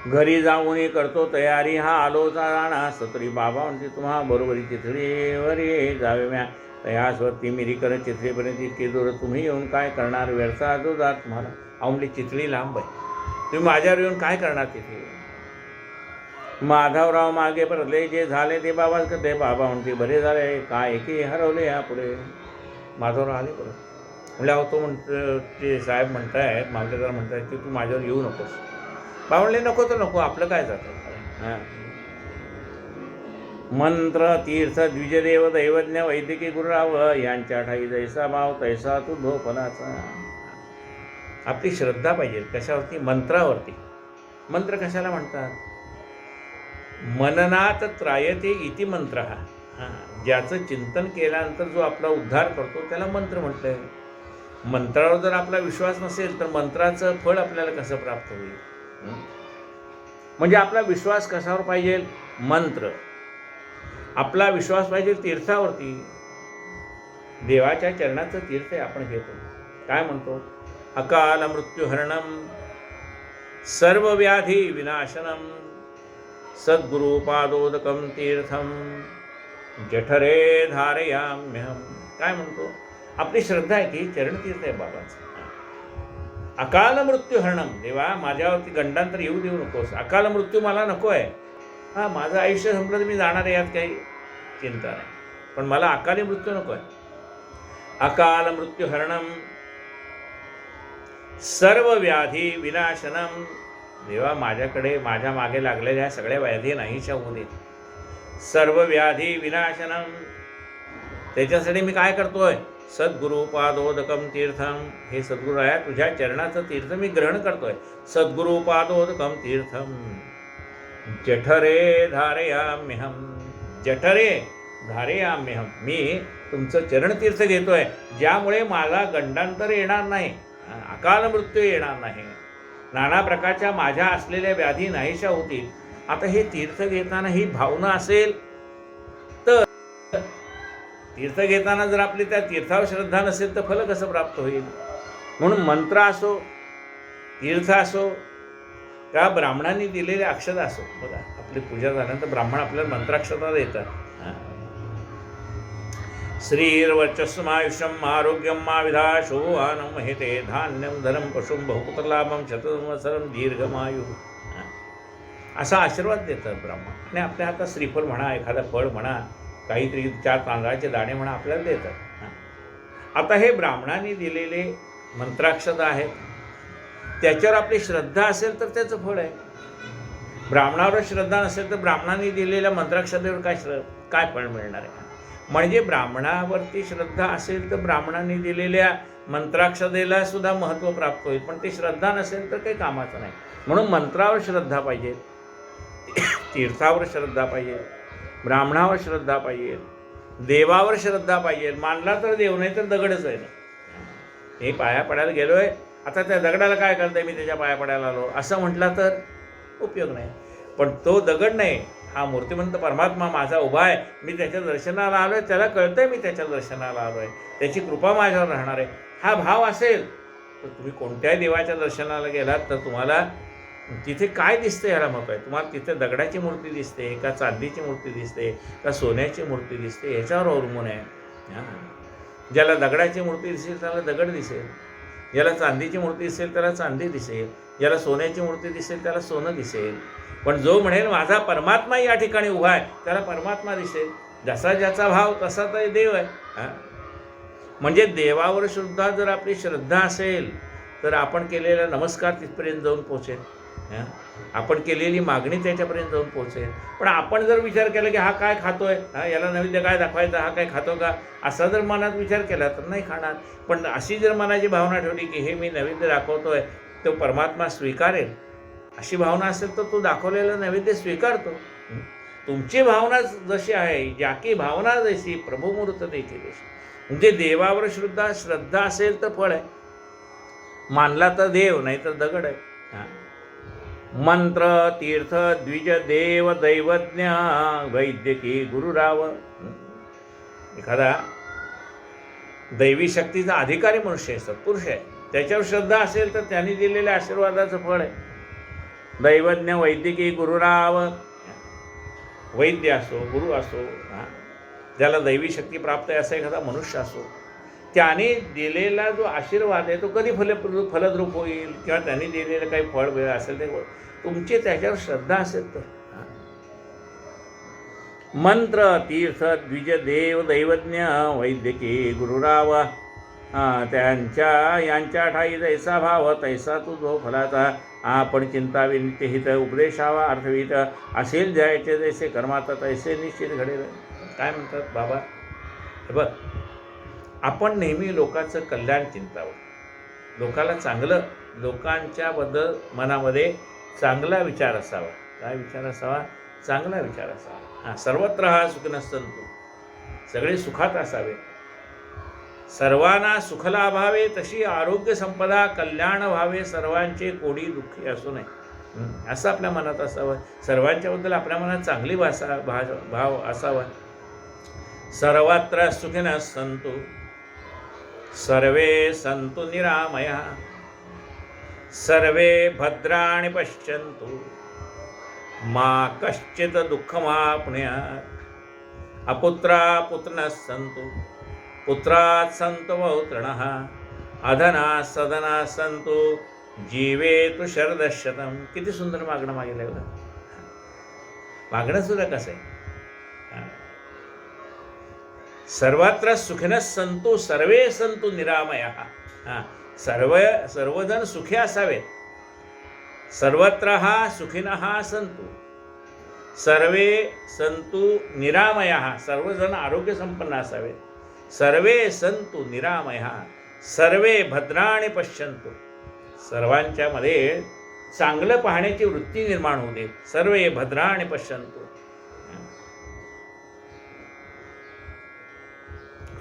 घरी जाऊन करतो तयारी हा आलोचा राणा. सतरी बाबा म्हणते तुम्हा बरोबरी चितळीवर जावे म्या. तयासवरती मिरीकर चितळीपर्यंत इतके दूर तुम्ही येऊन काय करणार? व्यर्था जो जात तुम्हाला. म्हणले चितळी लांब आहे, तुम्ही माझ्यावर येऊन काय करणार तिथे? माधवराव मागे परतले. जे झाले ते बाबा करते. बाबा म्हणते बरे झाले काय की हरवले यापुढे. माधवराव आले परत. म्हणले अहो तो म्हणतो ते साहेब म्हणतायत, मामलेदार म्हणतायत की तू माझ्यावर येऊ नकोस. बाबा म्हणले नको तर नको, आपलं काय जातं. हां, मंत्र तीर्थ द्विजदेव दैवज्ञ वैद्यकीय गुरुराव यांच्या ठाई जैसा भाव तैसा तू भोपनाचा. आपली श्रद्धा पाहिजे कशावरती? मंत्रावरती. मंत्र कशाला म्हणतात? मननात त्रायते इति मंत्र. हा, ज्याचं चिंतन केल्यानंतर जो आपला उद्धार करतो त्याला मंत्र म्हटलंय. मंत्रावर जर आपला विश्वास नसेल तर मंत्राचं फळ आपल्याला कसं प्राप्त होईल? म्हणजे आपला विश्वास कशावर पाहिजे? मंत्र. आपला विश्वास पाहिजे तीर्थावरती. देवाच्या चरणाचं तीर्थ आपण घेतो. काय म्हणतो? अकाल मृत्युहरणम सर्व व्याधी विनाशनम सद्गुरुपादोदकम तीर्थम जठरे धारयाम्यहम. काय म्हणतो? आपली श्रद्धा आहे की चरणतीर्थ आहे बाबांचं. अकाल मृत्युहरणम. देवा माझ्यावरती गंडांतर येऊ देऊ नकोस. अकाल मृत्यू मला नको आहे. हां, माझं आयुष्य संपलं तर मी जाणार आहे, यात काही चिंता नाही, पण मला अकाली मृत्यू नको आहे. अकाल मृत्युहरणम सर्व व्याधी विनाशनम. देवा माझ्याकडे माझ्या मागे लागलेल्या सगळ्या व्याधी नाहीशा होऊ देत. सर्व व्याधी विनाशनम. त्याच्यासाठी मी काय करतोय? सद्गुरुपादोदकम तीर्थम. हे सद्गुरू आहे तुझ्या चरणाचं तीर्थ मी ग्रहण करतोय. सद्गुरुपादोदकम तीर्थम जठरे धारयाम्यहम. जठरे धारयाम्यहम. मी तुमचं चरणतीर्थ घेतोय ज्यामुळे मला गंडांतर येणार नाही, अकाल मृत्यू येणार नाही, नाना प्रकारच्या माझ्या असलेल्या व्याधी नाहीशा होतील. आता हे तीर्थ घेताना ही भावना असेल तर, तीर्थ घेताना जर आपली त्या तीर्थावर श्रद्धा नसेल तर फल कसं प्राप्त होईल? म्हणून मंत्र असो, तीर्थ असो, त्या ब्राह्मणांनी दिलेले अक्षता असो. बघा आपली पूजा झाल्यानंतर ब्राह्मण आपल्याला मंत्राक्षता देतात. श्रीर्वर्चस्मायुष्यम आरोग्यम विधाशो आनम हेते धान्यम धनम पशुम बहुपुत्रलाभम शतसंवत्सरम दीर्घमायु. असा आशीर्वाद देतात ब्राह्मण. आणि आपल्या हातात श्रीफळ म्हणा, एखादा फळ म्हणा, काहीतरी 4 तांदळाचे दाणे म्हणा आपल्याला देतात. आता हे ब्राह्मणांनी दिलेले मंत्राक्षता आहेत, त्याच्यावर आपली श्रद्धा असेल तर त्याचं फळ आहे. ब्राह्मणावर श्रद्धा नसेल तर ब्राह्मणांनी दिलेल्या मंत्राक्षतेवर काय फळ मिळणार आहे? म्हणजे ब्राह्मणावरती श्रद्धा असेल तर ब्राह्मणांनी दिलेल्या मंत्राक्षतेला सुद्धा महत्त्व प्राप्त होईल, पण ते श्रद्धा नसेल तर काही कामाचं नाही. म्हणून मंत्रावर श्रद्धा पाहिजे, तीर्थावर श्रद्धा पाहिजे, ब्राह्मणावर श्रद्धा पाहिजे, देवावर श्रद्धा पाहिजे. मानला तर देव, नाही तर दगडच आहे ना. हे पाया पडायला गेलो आहे, आता त्या दगडाला काय करताय, मी त्याच्या पाया पडायला आलो असं म्हटलं तर उपयोग नाही. पण तो दगड नाही, हा मूर्तिमंत परमात्मा माझा उभा आहे, मी त्याच्या दर्शनाला आलो आहे, त्याला कळतंय मी त्याच्या दर्शनाला आलो आहे, त्याची कृपा माझ्यावर राहणार आहे, हा भाव असेल तर तुम्ही कोणत्याही देवाच्या दर्शनाला गेलात तर तुम्हाला तिथे काय दिसते ह्याला महत्त्व आहे. तुम्हाला तिथे दगडाची मूर्ती दिसते का चांदीची मूर्ती दिसते का सोन्याची मूर्ती दिसते, ह्याच्यावर अवलंबून आहे. ज्याला दगडाची मूर्ती दिसेल त्याला दगड दिसेल, ज्याला चांदीची मूर्ती दिसेल त्याला चांदी दिसेल. ज्याला सोन्याची मूर्ती दिसेल त्याला सोनं दिसेल, पण जो म्हणेल माझा परमात्मा या ठिकाणी उभा आहे त्याला परमात्मा दिसेल. जसा ज्याचा भाव तसा तर देव आहे. म्हणजे देवावर सुद्धा जर आपली श्रद्धा असेल तर आपण केलेला नमस्कार तिथपर्यंत जाऊन पोचेल, आपण केलेली मागणी त्याच्यापर्यंत जाऊन पोहोचेल. पण आपण जर विचार केला की हा काय खातोय, याला नैवेद्य काय दाखवायचा, हा काय खातो का, असा जर मनात विचार केला तर नाही खाणार. पण अशी जर मनाची भावना ठेवली की हे मी नैवेद्य दाखवतोय तो परमात्मा स्वीकारेल, अशी भावना असेल तर तो दाखवलेला नैवेद्य स्वीकारतो. तुमची भावना जशी आहे, ज्याकी भावना जशी प्रभुमूर्त देखील अशी. म्हणजे देवावर श्रद्धा असेल तर फळ आहे, मानला तर देव नाही तर दगड आहे. मंत्र तीर्थ द्विज देव दैवज्ञ वैद्यकी गुरुराव. एखादा दैवी शक्तीचा अधिकारी मनुष्य आहे, सत्पुरुष आहे, त्याच्यावर श्रद्धा असेल तर त्यांनी दिलेल्या आशीर्वादाचं फळ आहे. दैवज्ञ वैद्यकी गुरुराव, वैद्य असो गुरु असो, ज्याला दैवी शक्ती प्राप्त आहे असा एखादा मनुष्य असो, त्याने दिलेला जो आशीर्वाद आहे तो कधी फलद्रूप होईल किंवा त्यांनी दिलेलं काही फळ वेळ असेल ते तुमची त्याच्यावर श्रद्धा असेल तर. मंत्र तीर्थ द्विज देव दैवज्ञ वैद्यकी गुरुराव, यांच्या ठाई जैसा भाव तैसा तू जो फलाचा. आपण चिंतावे नित्यहित उपदेशावा अर्थवित, असेल जायचे जैसे कर्माता तैसे निश्चित घडेल. काय म्हणतात बाबा, बघ आपण नेहमी लोकांचं कल्याण चिंतावं, लोकाला चांगलं, लोकांच्याबद्दल मनामध्ये चांगला विचार असावा. काय विचार असावा? चांगला विचार असावा. सर्वत्र हा सुखिनः सन्तु, सगळे सुखात असावे. सर्वांना सुख लाभावे तशी आरोग्य संपदा कल्याण व्हावे, सर्वांचे कोडी दुःखी असू नये, असं आपल्या मनात असावं. सर्वांच्याबद्दल आपल्या मनात चांगली भाव असावा. सर्वत्र सुखिनः सन्तु सर्वे सन्तु निरामया, सर्वे भद्राणि पश्यन्तु मा कश्चित् दुःखमाप्नुयात्. अपुत्रा पुत्रिणः सन्तु पुत्रात् सन्तु पौत्रिणः, अधना सदना सन्तु जीवेतु शरदशतं. किती सुंदर मागणं मागितलं बघा. मागणं सुद्धा कसं आहे, सर्वत्र सुखिनः सन्तु सर्वे सन्तु निरामयाः. सर्वजण सुखी असावेत. सर्वत्र सुखिनः सन्तु सर्वे सन्तु निरामयाः, सर्वजण आरोग्य संपन्न असावेत. सर्वे सन्तु निरामयाः सर्वे भद्राणि पश्यन्तु, सर्वांच्यामध्ये चांगलं पाहण्याची वृत्ती निर्माण होऊ दे. सर्वे भद्राणि पश्यन्तु,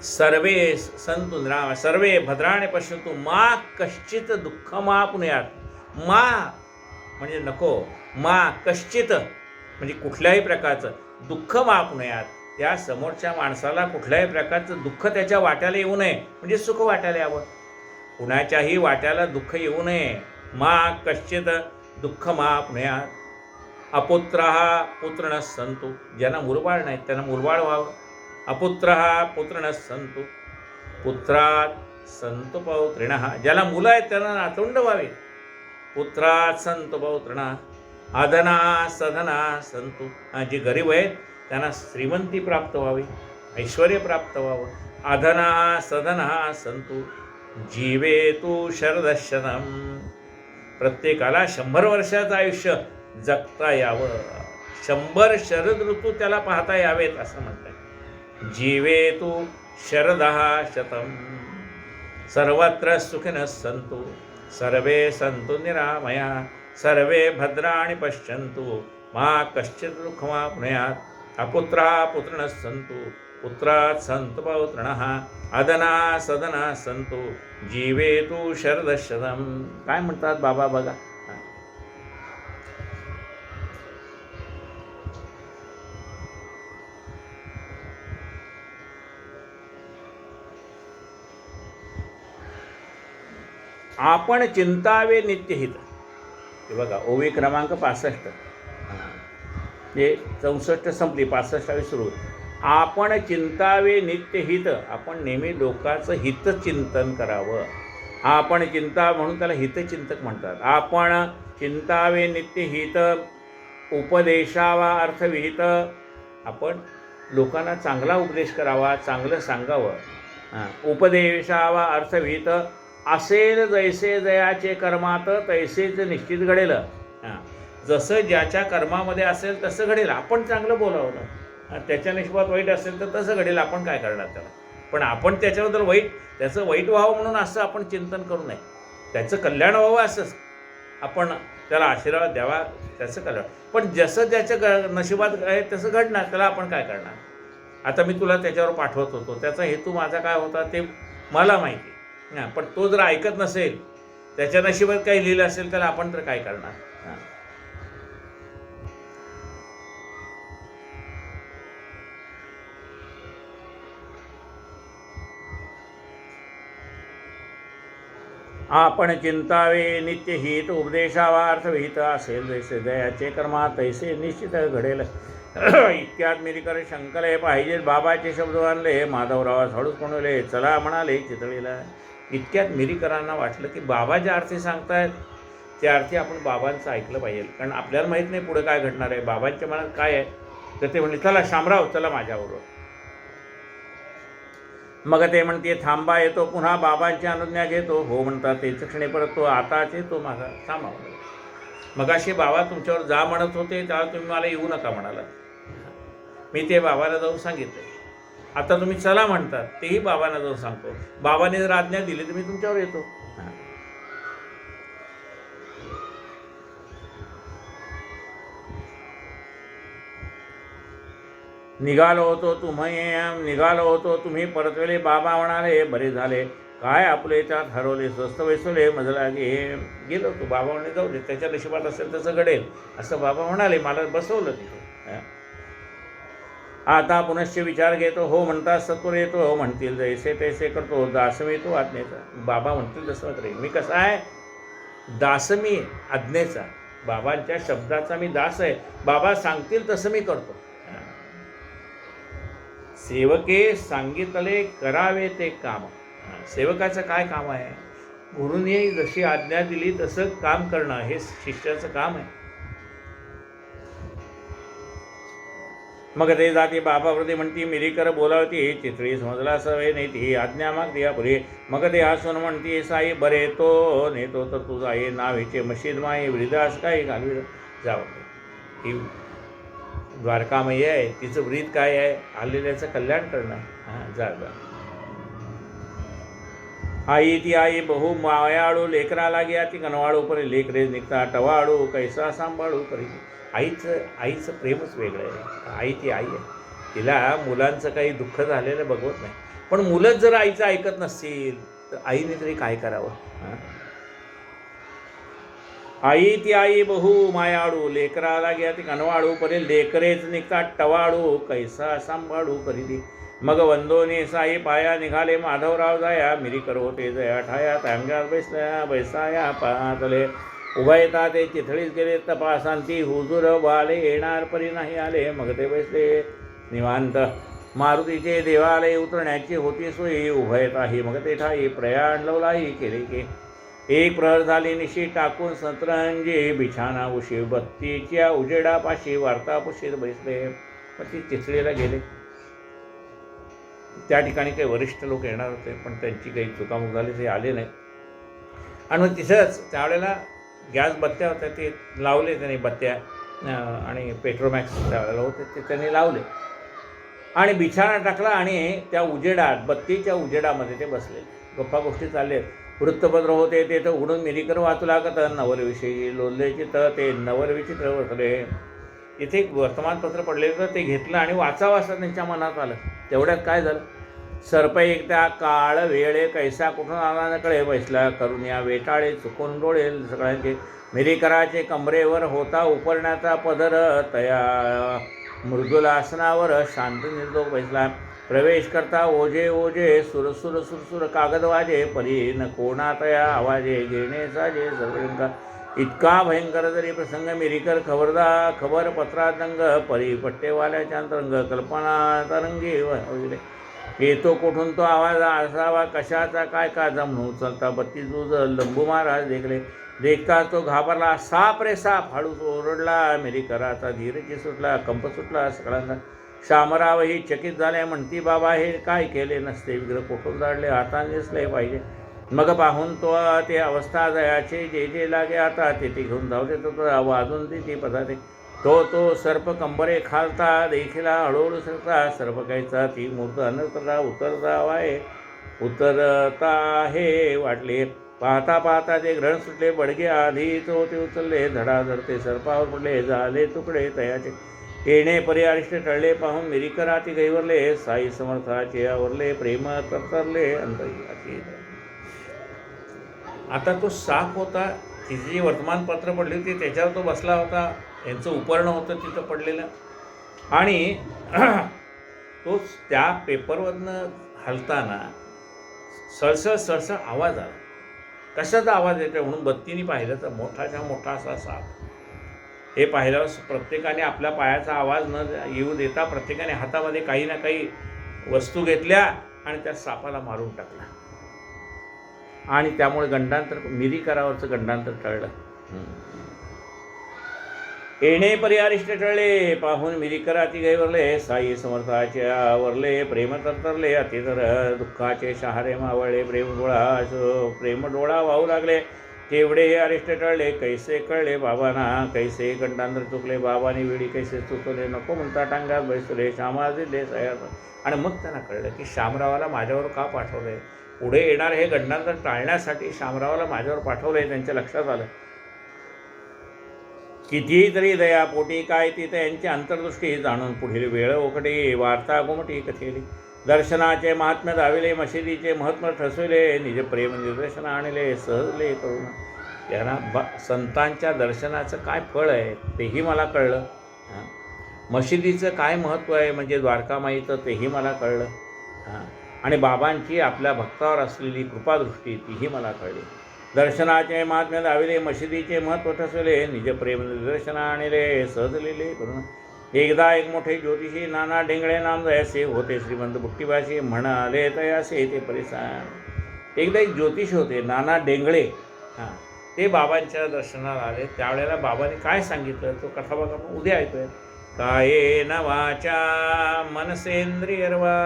सर्वे सन्तु निरामयाः सर्वे भद्राणि पश्यन्तु मा कश्चित् दुःखमाप्नुयात्. मा म्हणजे नको, मा कश्चित म्हणजे कुठल्याही प्रकारचं दुःख माप्नुयात्, त्या समोरच्या माणसाला कुठल्याही प्रकारचं दुःख त्याच्या वाट्याला येऊ नये, म्हणजे सुख वाट्याला यावं. कुणाच्याही वाट्याला दुःख येऊ नये. मा कश्चित दुःख माप्नुयात्. अपुत्रः पुत्रिणः सन्तु, ज्यांना मुलबाळ नाहीत त्यांना मुलबाळ व्हावं. अपुत्रः पुत्रिणः सन्तु पुत्रात् सन्तु पौत्रिणः, ज्याला मुलं आहेत त्यांना नातवंड व्हावे. पुत्रात् सन्तु पौत्रिणः. अधना सधना सन्तु, जी गरीब आहेत त्यांना श्रीमंती प्राप्त व्हावी, ऐश्वर्य प्राप्त व्हावं. अधना सधना सन्तु जीवेतु शरदशतं, प्रत्येकाला 100 वर्षाचं आयुष्य जगता यावं, 100 शरद ऋतू त्याला पाहता यावेत असं म्हणतात. जीवेतु शरदः शतं सर्वत्र सुखिनः सन्तु सर्वे सन्तु निरामयाः सर्वे भद्राणि पश्यन्तु मा कश्चित् दुःखमाप्नुयात्. अपुत्रः पुत्रिणः सन्तु पुत्रात् सन्तु पौत्रिणः. अदना सदना सन्तु जीवेतु शरदशतं. काय म्हणतात बाबा बघा. आपण चिंतावे नित्यहित. हे बघा ओवी क्रमांक 65, हे 64 संपली, 65वी सुरू. आपण चिंतावे नित्यहित, आपण नेहमी लोकांचं हितचिंतन करावं. आपण चिंता म्हणून त्याला हितचिंतक म्हणतात. आपण चिंतावे नित्य हित उपदेशावा अर्थविहित. आपण लोकांना चांगला उपदेश करावा, चांगलं सांगावं. उपदेशावा अर्थविहित असेल जैसे जयाचे कर्मात तैसेच निश्चित घडेल. जसं ज्याच्या कर्मामध्ये असेल तसं घडेल. आपण चांगलं बोलावं, त्याच्या नशिबात वाईट असेल तर तसं घडेल. आपण काय करणार त्याला? पण आपण त्याच्याबद्दल त्याचं वाईट व्हावं म्हणून असं आपण चिंतन करू नये. त्याचं कल्याण व्हावं असंच आपण त्याला आशीर्वाद द्यावा, त्याचं कल्याण. पण जसं त्याच्या नशिबात आहे तसं घडणार, त्याला आपण काय करणार? आता मी तुला त्याच्यावर पाठवत होतो, त्याचा हेतू माझा काय होता ते मला माहिती. पण तो जर ऐकत नसेल, त्याच्या नशिबात काही लिहिलं असेल, त्याला आपण तर काय करणार? आपण चिंतावे नित्य हित उपदेशावा अर्थविहित असेल जैसे दयाचे कर्मा तैसे निश्चित घडेल. इतक्यात मिरीकर शंकले पाहिजे बाबाचे शब्द आणले. माधवरावास हळूच म्हणले चला म्हणाले चितळीला. इतक्यात मिरीकरांना वाटलं की बाबा ज्या अर्थी सांगतायत त्या अर्थी आपण बाबांचं ऐकलं पाहिजे, कारण आपल्याला माहीत नाही पुढे काय घडणार आहे, बाबांच्या मनात काय आहे. तर ते म्हणले चला शामराव चला माझ्याबरोबर. मग ते म्हणते थांबा येतो, पुन्हा बाबांची अनुज्ञा घेतो. हो म्हणतात ते क्षणी परत तो आताच येतो माझा थांबा. मग अशी बाबा तुमच्यावर जा म्हणत होते तेव्हा तुम्ही मला येऊ नका म्हणाला. मी ते बाबाला जाऊन सांगितले. आता तुम्ही चला म्हणतात तेही बाबांना जाऊन सांगतो. बाबाने जर आज्ञा दिली तर मी तुमच्यावर येतो. निघालो होतो तुम्ही परतवेले. बाबा म्हणाले बरे झाले, काय आपले त्यात हरवले, स्वस्त वैसवले मजला गेलो तू. बाबा म्हणे जाऊ दे, त्याच्या नशिबात असेल तसं घडेल असं बाबा म्हणाले. मला बसवलं तिथे. आता पुनश्च विचार घेतो. हो म्हणतात सत्वर येतो, हो म्हणतील जैसे तैसे करतो. दासमी तो आज्ञेचा. बाबा म्हणतील तसं करेल. मी कसा आहे? दासमी आज्ञेचा, बाबांच्या शब्दाचा मी दास आहे. बाबा सांगतील तसं मी करतो. सेवके सांगितले करावे ते काम. सेवकाचं काय काम आहे? गुरुने जशी आज्ञा दिली तसं काम करणं हे शिष्याचं काम आहे. मग ते जाती बाबावरती म्हणती मिरीकर बोलावती. चितळी समजला सवय नाही ती आज्ञा माग दिया पुढे. मग ते हसून म्हणती साई बरे तो नेतो तर तुझा आहे नावेचे मशीद माई वृद्धास काही घालवी जावं. ही द्वारकामयी आहे, तिचं व्रीत काय आहे? आलेल्याचं कल्याण करणं. जा आई ती आई बहु मायाळू लेकराला घ्या ती कनवाळू परी लेकरे निघता टवाळू कैसा सांभाळू परी. आईचं प्रेमच वेगळं आहे. आई ती आई आहे, तिला मुलांचं काही दुःख झालेलं बघवत नाही. पण मुलंच जर आईचं ऐकत नसतील तर आईने तरी काय करावं? आई ती आई बहु मायाळू लेकराला घ्या ती कनवाळू परी लेकरेच निघतात टवाळू कैसा सांभाळू परी. मग वंदोनी साई पाया निघाले माधवराव जाया. मिरीकर होते जया ठाया तांग्यात बैसाया पातले. उभा येता ते चिथळीत गेले तपासांती हुजूर वाले येणार परी नाही आले. मग ते बसले निवांत. मारुतीचे देवालय उतरण्याची होती सोयी. उभा येताही मग ते ठाई प्रयाण लवलाई केले की. एक प्रहर झाली निशी टाकून सतरंजी बिछाना उशी. बत्तीच्या उजेडापाशी वार्ता पुशीत बसले. मग ती चिथळीला गेले. त्या ठिकाणी काही वरिष्ठ लोक येणार होते पण त्यांची काही चुकामुक झाली, ते आले नाही. आणि मग तिथंच त्यावेळेला गॅस बत्त्या होत्या ते लावले त्यांनी बत्त्या. आणि पेट्रोमॅक्स त्यावेळेला होते ते त्यांनी लावले आणि बिछाना टाकला आणि त्या उजेडात बत्तीच्या उजेडामध्ये ते बसले. गप्पा गोष्टी चालले. वृत्तपत्र होते ते तर उघडून मिरीकर वाचू लागत. नवरविषयी लोलले चित्र ते नवरविचित्र वरले. इथे एक वर्तमानपत्र पडलेलं तर ते घेतलं आणि वाचावं असं त्यांच्या मनात आलं. तेवढ्यात काय झालं? सर्प एकदा काळ वेळे कैसा कुठून आला न कळे बसला. करून या वेटाळे चुकून डोळे सगळ्यांचे. मिरीकराचे कमरेवर होता उपरण्याचा पदर. तया मृदुल आसनावर शांत निर्दोष बसला. प्रवेश करता ओझे ओझे सुरसुर सुरसुर कागद वाजे. परी न कोणातया आवाजे घेण्याचा जे सर्वशंका. इतका भयंकर जरी प्रसंग मिरीकर खबर पत्रातंग. परी पट्टेवाल्याच्या अंतरंग कल्पना तरंगी वहिले. येतो कुठून तो आवाज असावा, कशाचा काय का जमणू उचलता बत्ती दूज लंबू महाराज देखले. देखता तो घाबरला, साप रे साप, हळूच ओरडला. मेरीकराचा धीरची सुटला, कंप सुटला सगळ्यांना. शामरावही चकित झाले, म्हणती बाबा हे काय केले नसते, विग्रह कुठून जाडले, हाताने दिसले पाहिजे. मग पाहून तो ते अवस्था दयाचे, जे जे लागे आता ते घेऊन धावते. तो वाजून ती पदाते. तो सर्प कंबरे खालता, देखीला हळूहळू सरता. सर्प कायचा ती मूर्त अनर्तला उतरता आहे, उतरता हे वाटले. पाहता पाहता ते ग्रहण सुटले, बडगे आधी तो ते उचलले. धडाधड ते सर्पावर पडले, झाले तुकडे तयाचे. येणे परी अरिष्ट टळले, पाहून मिरीकरा ती गैवरले. साई समर्थाचे आवरले, प्रेम तरतरले अंतरी. आता तो साप होता, तिची जी वर्तमानपत्र पडली होती त्याच्यावर तो बसला होता. यांचं उपर्ण होतं तिथं पडलेलं. आणि तो त्या पेपरवरनं हलताना सळसळ सळसळ आवाज आला. कशाचा आवाज येतो म्हणून बत्तीने पाहिलं तर मोठाच्या मोठा असा साप. हे पाहिल्यावर प्रत्येकाने आपल्या पायाचा आवाज न येऊ देता प्रत्येकाने हातामध्ये काही ना काही वस्तू घेतल्या आणि त्या सापाला मारून टाकला. आणि त्यामुळे गंडांतर मिरीकरावरचं गंडांतर टळलं. येणे परी अरिष्ट टळले, पाहून मिरीकरा ती गैवरले. साई समर्थाचे आवरले, प्रेम तरतरले अतितर. दुःखाचे शहारे मावळले, प्रेम डोळा वाहू लागले. केवढे हे अरिष्ट टळले, कैसे कळले बाबांना, कैसे गंडांतर चुकले. बाबांनी वेळी कैसे चुकले, नको म्हणता टांगात बैसले. श्यामा दिले सयात. आणि मग त्यांना कळलं की शामरावाला माझ्यावर का पाठवलंय, पुढे येणार हे गंडांतर टाळण्यासाठी शामरावाला माझ्यावर पाठवलंय. त्यांच्या लक्षात आलं. कितीही तरी दयापोटी काय तिथे यांची अंतर्दृष्टी जाणून पुढील वेळ ओकटे. वार्ता गोमटी कथेली. दर्शनाचे महात्म्य दाविले, मशिदीचे महत्त्व ठसविले. निज प्रेम निदर्शन आणले, सहजले करून. त्यांना संतांच्या दर्शनाचं काय फळ आहे तेही मला कळलं. मशिदीचं काय महत्त्व आहे म्हणजे द्वारकामाईचं तेही मला कळलं. आणि बाबांची आपल्या भक्तावर असलेली कृपादृष्टी तीही मला कळली. दर्शनाचे महात्म्य दाविले, मशिदीचे महत्त्व ठसविले. निज प्रेम निदर्शन आणले, सहजलेले करून. एकदा एक मोठे ज्योतिषी नाना डेंगळे नाम जयासे होते, श्रीमंत बुट्टीबाशी म्हणाले तयासे ते परिसान. एकदा एक ज्योतिषी होते नाना डेंगळे. ते बाबांच्या दर्शनाला आले. त्यावेळेला बाबांनी काय सांगितलं तो कथा बघा, उद्या ऐकूया. काये न वाचा मनसेंद्रियर्वा,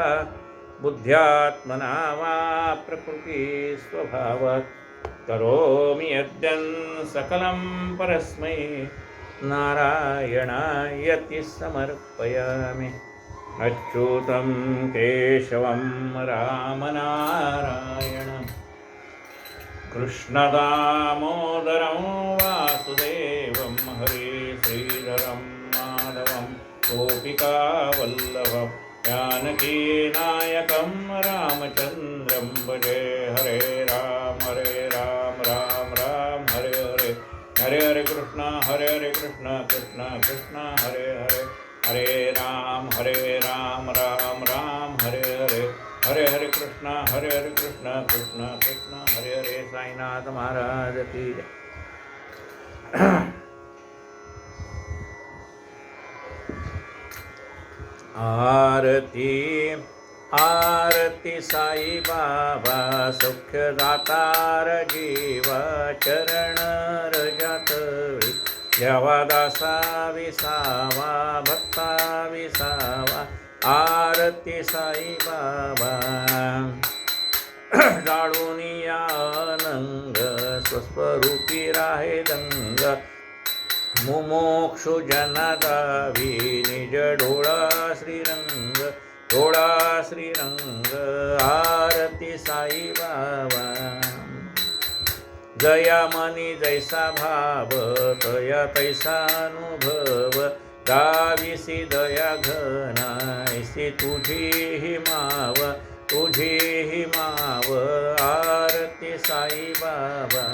बुद्ध्यात्मना वा प्रकृती स्वभावात. करोमि यद्यं सकलं परस्मै, नारायणायति समर्पयामि. अच्युतं केशवं रामनारायणं, कृष्णदामोदरं वासुदेवं, हरे श्रीधरं माधवं गोपिकावल्लभं, जानकीनायकं रामचन्द्रं भजे. हरे राम राम राम हरे हरे, हरे हरे कृष्ण कृष्ण कृष्ण हरे हरे. हरे राम राम राम हरे हरे, हरे हरे कृष्ण कृष्ण कृष्ण हरे हरे. साईनाथ महाराज की जय. आरती आरती साई बाबा, सौख्य दातार जीवा. चरण रजात जेव्हा दासा विसावा, भक्ता विसावा. आरती साई बाबा. डाळूनी आनंद स्वस्वरूपी राहे दंग. मुमोक्षु जनदावी निज डोळा श्रीरंग, डोळा श्रीरंग. आरती साई बाबा. जया मनी जैसा भाव, तया तैसा अनुभव. गाविसी दया घनायसी तुझी ही माव, तुझी ही माव. आरती साई बाबा.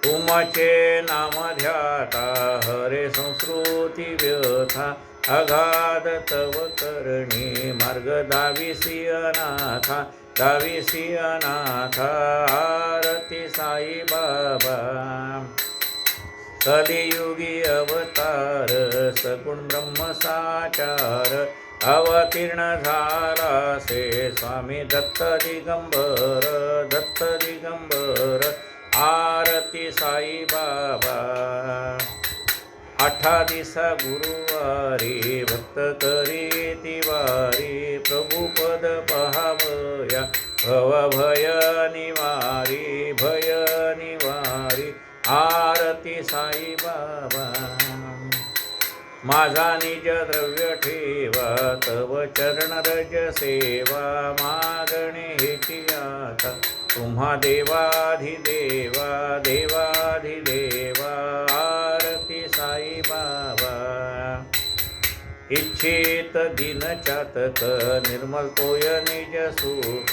तुमचे नाम ध्याता हरे संस्कृती व्यथा. अगाध तव करणी मार्ग दाविसी अनाथा, दाविसी अनाथा. आरती साई बाबा. कलियुगी अवतार सगुण ब्रह्म साचार. अवतीर्ण झाला से स्वामी दत्त दिगंबर, दत्त दिगंबर. आरती साई बाबा. 8 दिसा गुरुवारी भक्त करी तिवारी, प्रभुपद पहावया भव भय निवारी, भय निवारी. आरती साई बाबा. माझा निज द्रव्य ठेवा, तव चरण रज सेवा. मागणे हेची आता तुम्हा देवाधिदेवा, देवाधिदेवा. आरती साई बाबा. इच्छित दिन चातक निर्मल तोय निज सुख,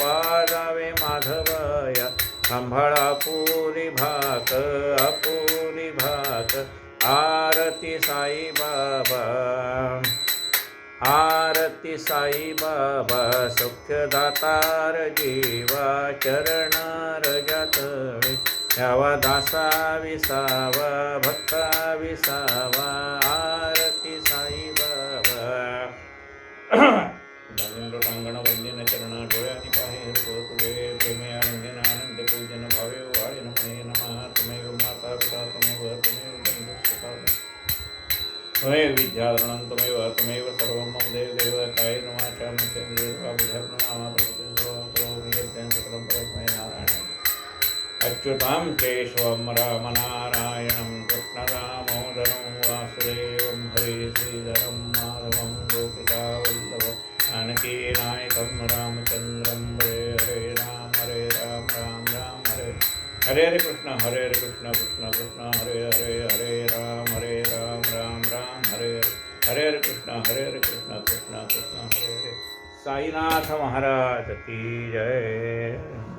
पाजावे माधवया सांभाळा आपुली भाक, आपुली भाक. आरती साई बाबा. आरती साई बाबा. सौख्य दातार जीवा, चरण रजतळे यावा दासा विसावा, भक्ता विसावा. आरती साई बाबा. लोटांगण वंदन चरण डोळ्यानी पाहे तुझे प्रेमे आनंदन आनंद पूजन भावे वाळे नमने नमः. त्वमेव माता पिता त्वमेव त्वमेव विद्याधरणं त्वमेव त्वमेव सर्वं मम देव देव. कायेन वाचा मनसेन्द्रियर्वा बुद्ध्यात्मना वा प्रकृतिं सकलं परस्मै नारायण. अच्युतां केशवं रामनारायणं कृष्णदामोदरं वासुदेवं हरे श्रीधरं माधवं गोपिकावल्लभं जानकीनायकं रामचन्द्रं. हरे हरे राम राम राम हरे हरे कृष्ण कृष्ण कृष्ण हरे हरे. हरे राम राम हरे हरे कृष्ण कृष्ण कृष्ण हरे हरे. साईनाथ महाराज की जय.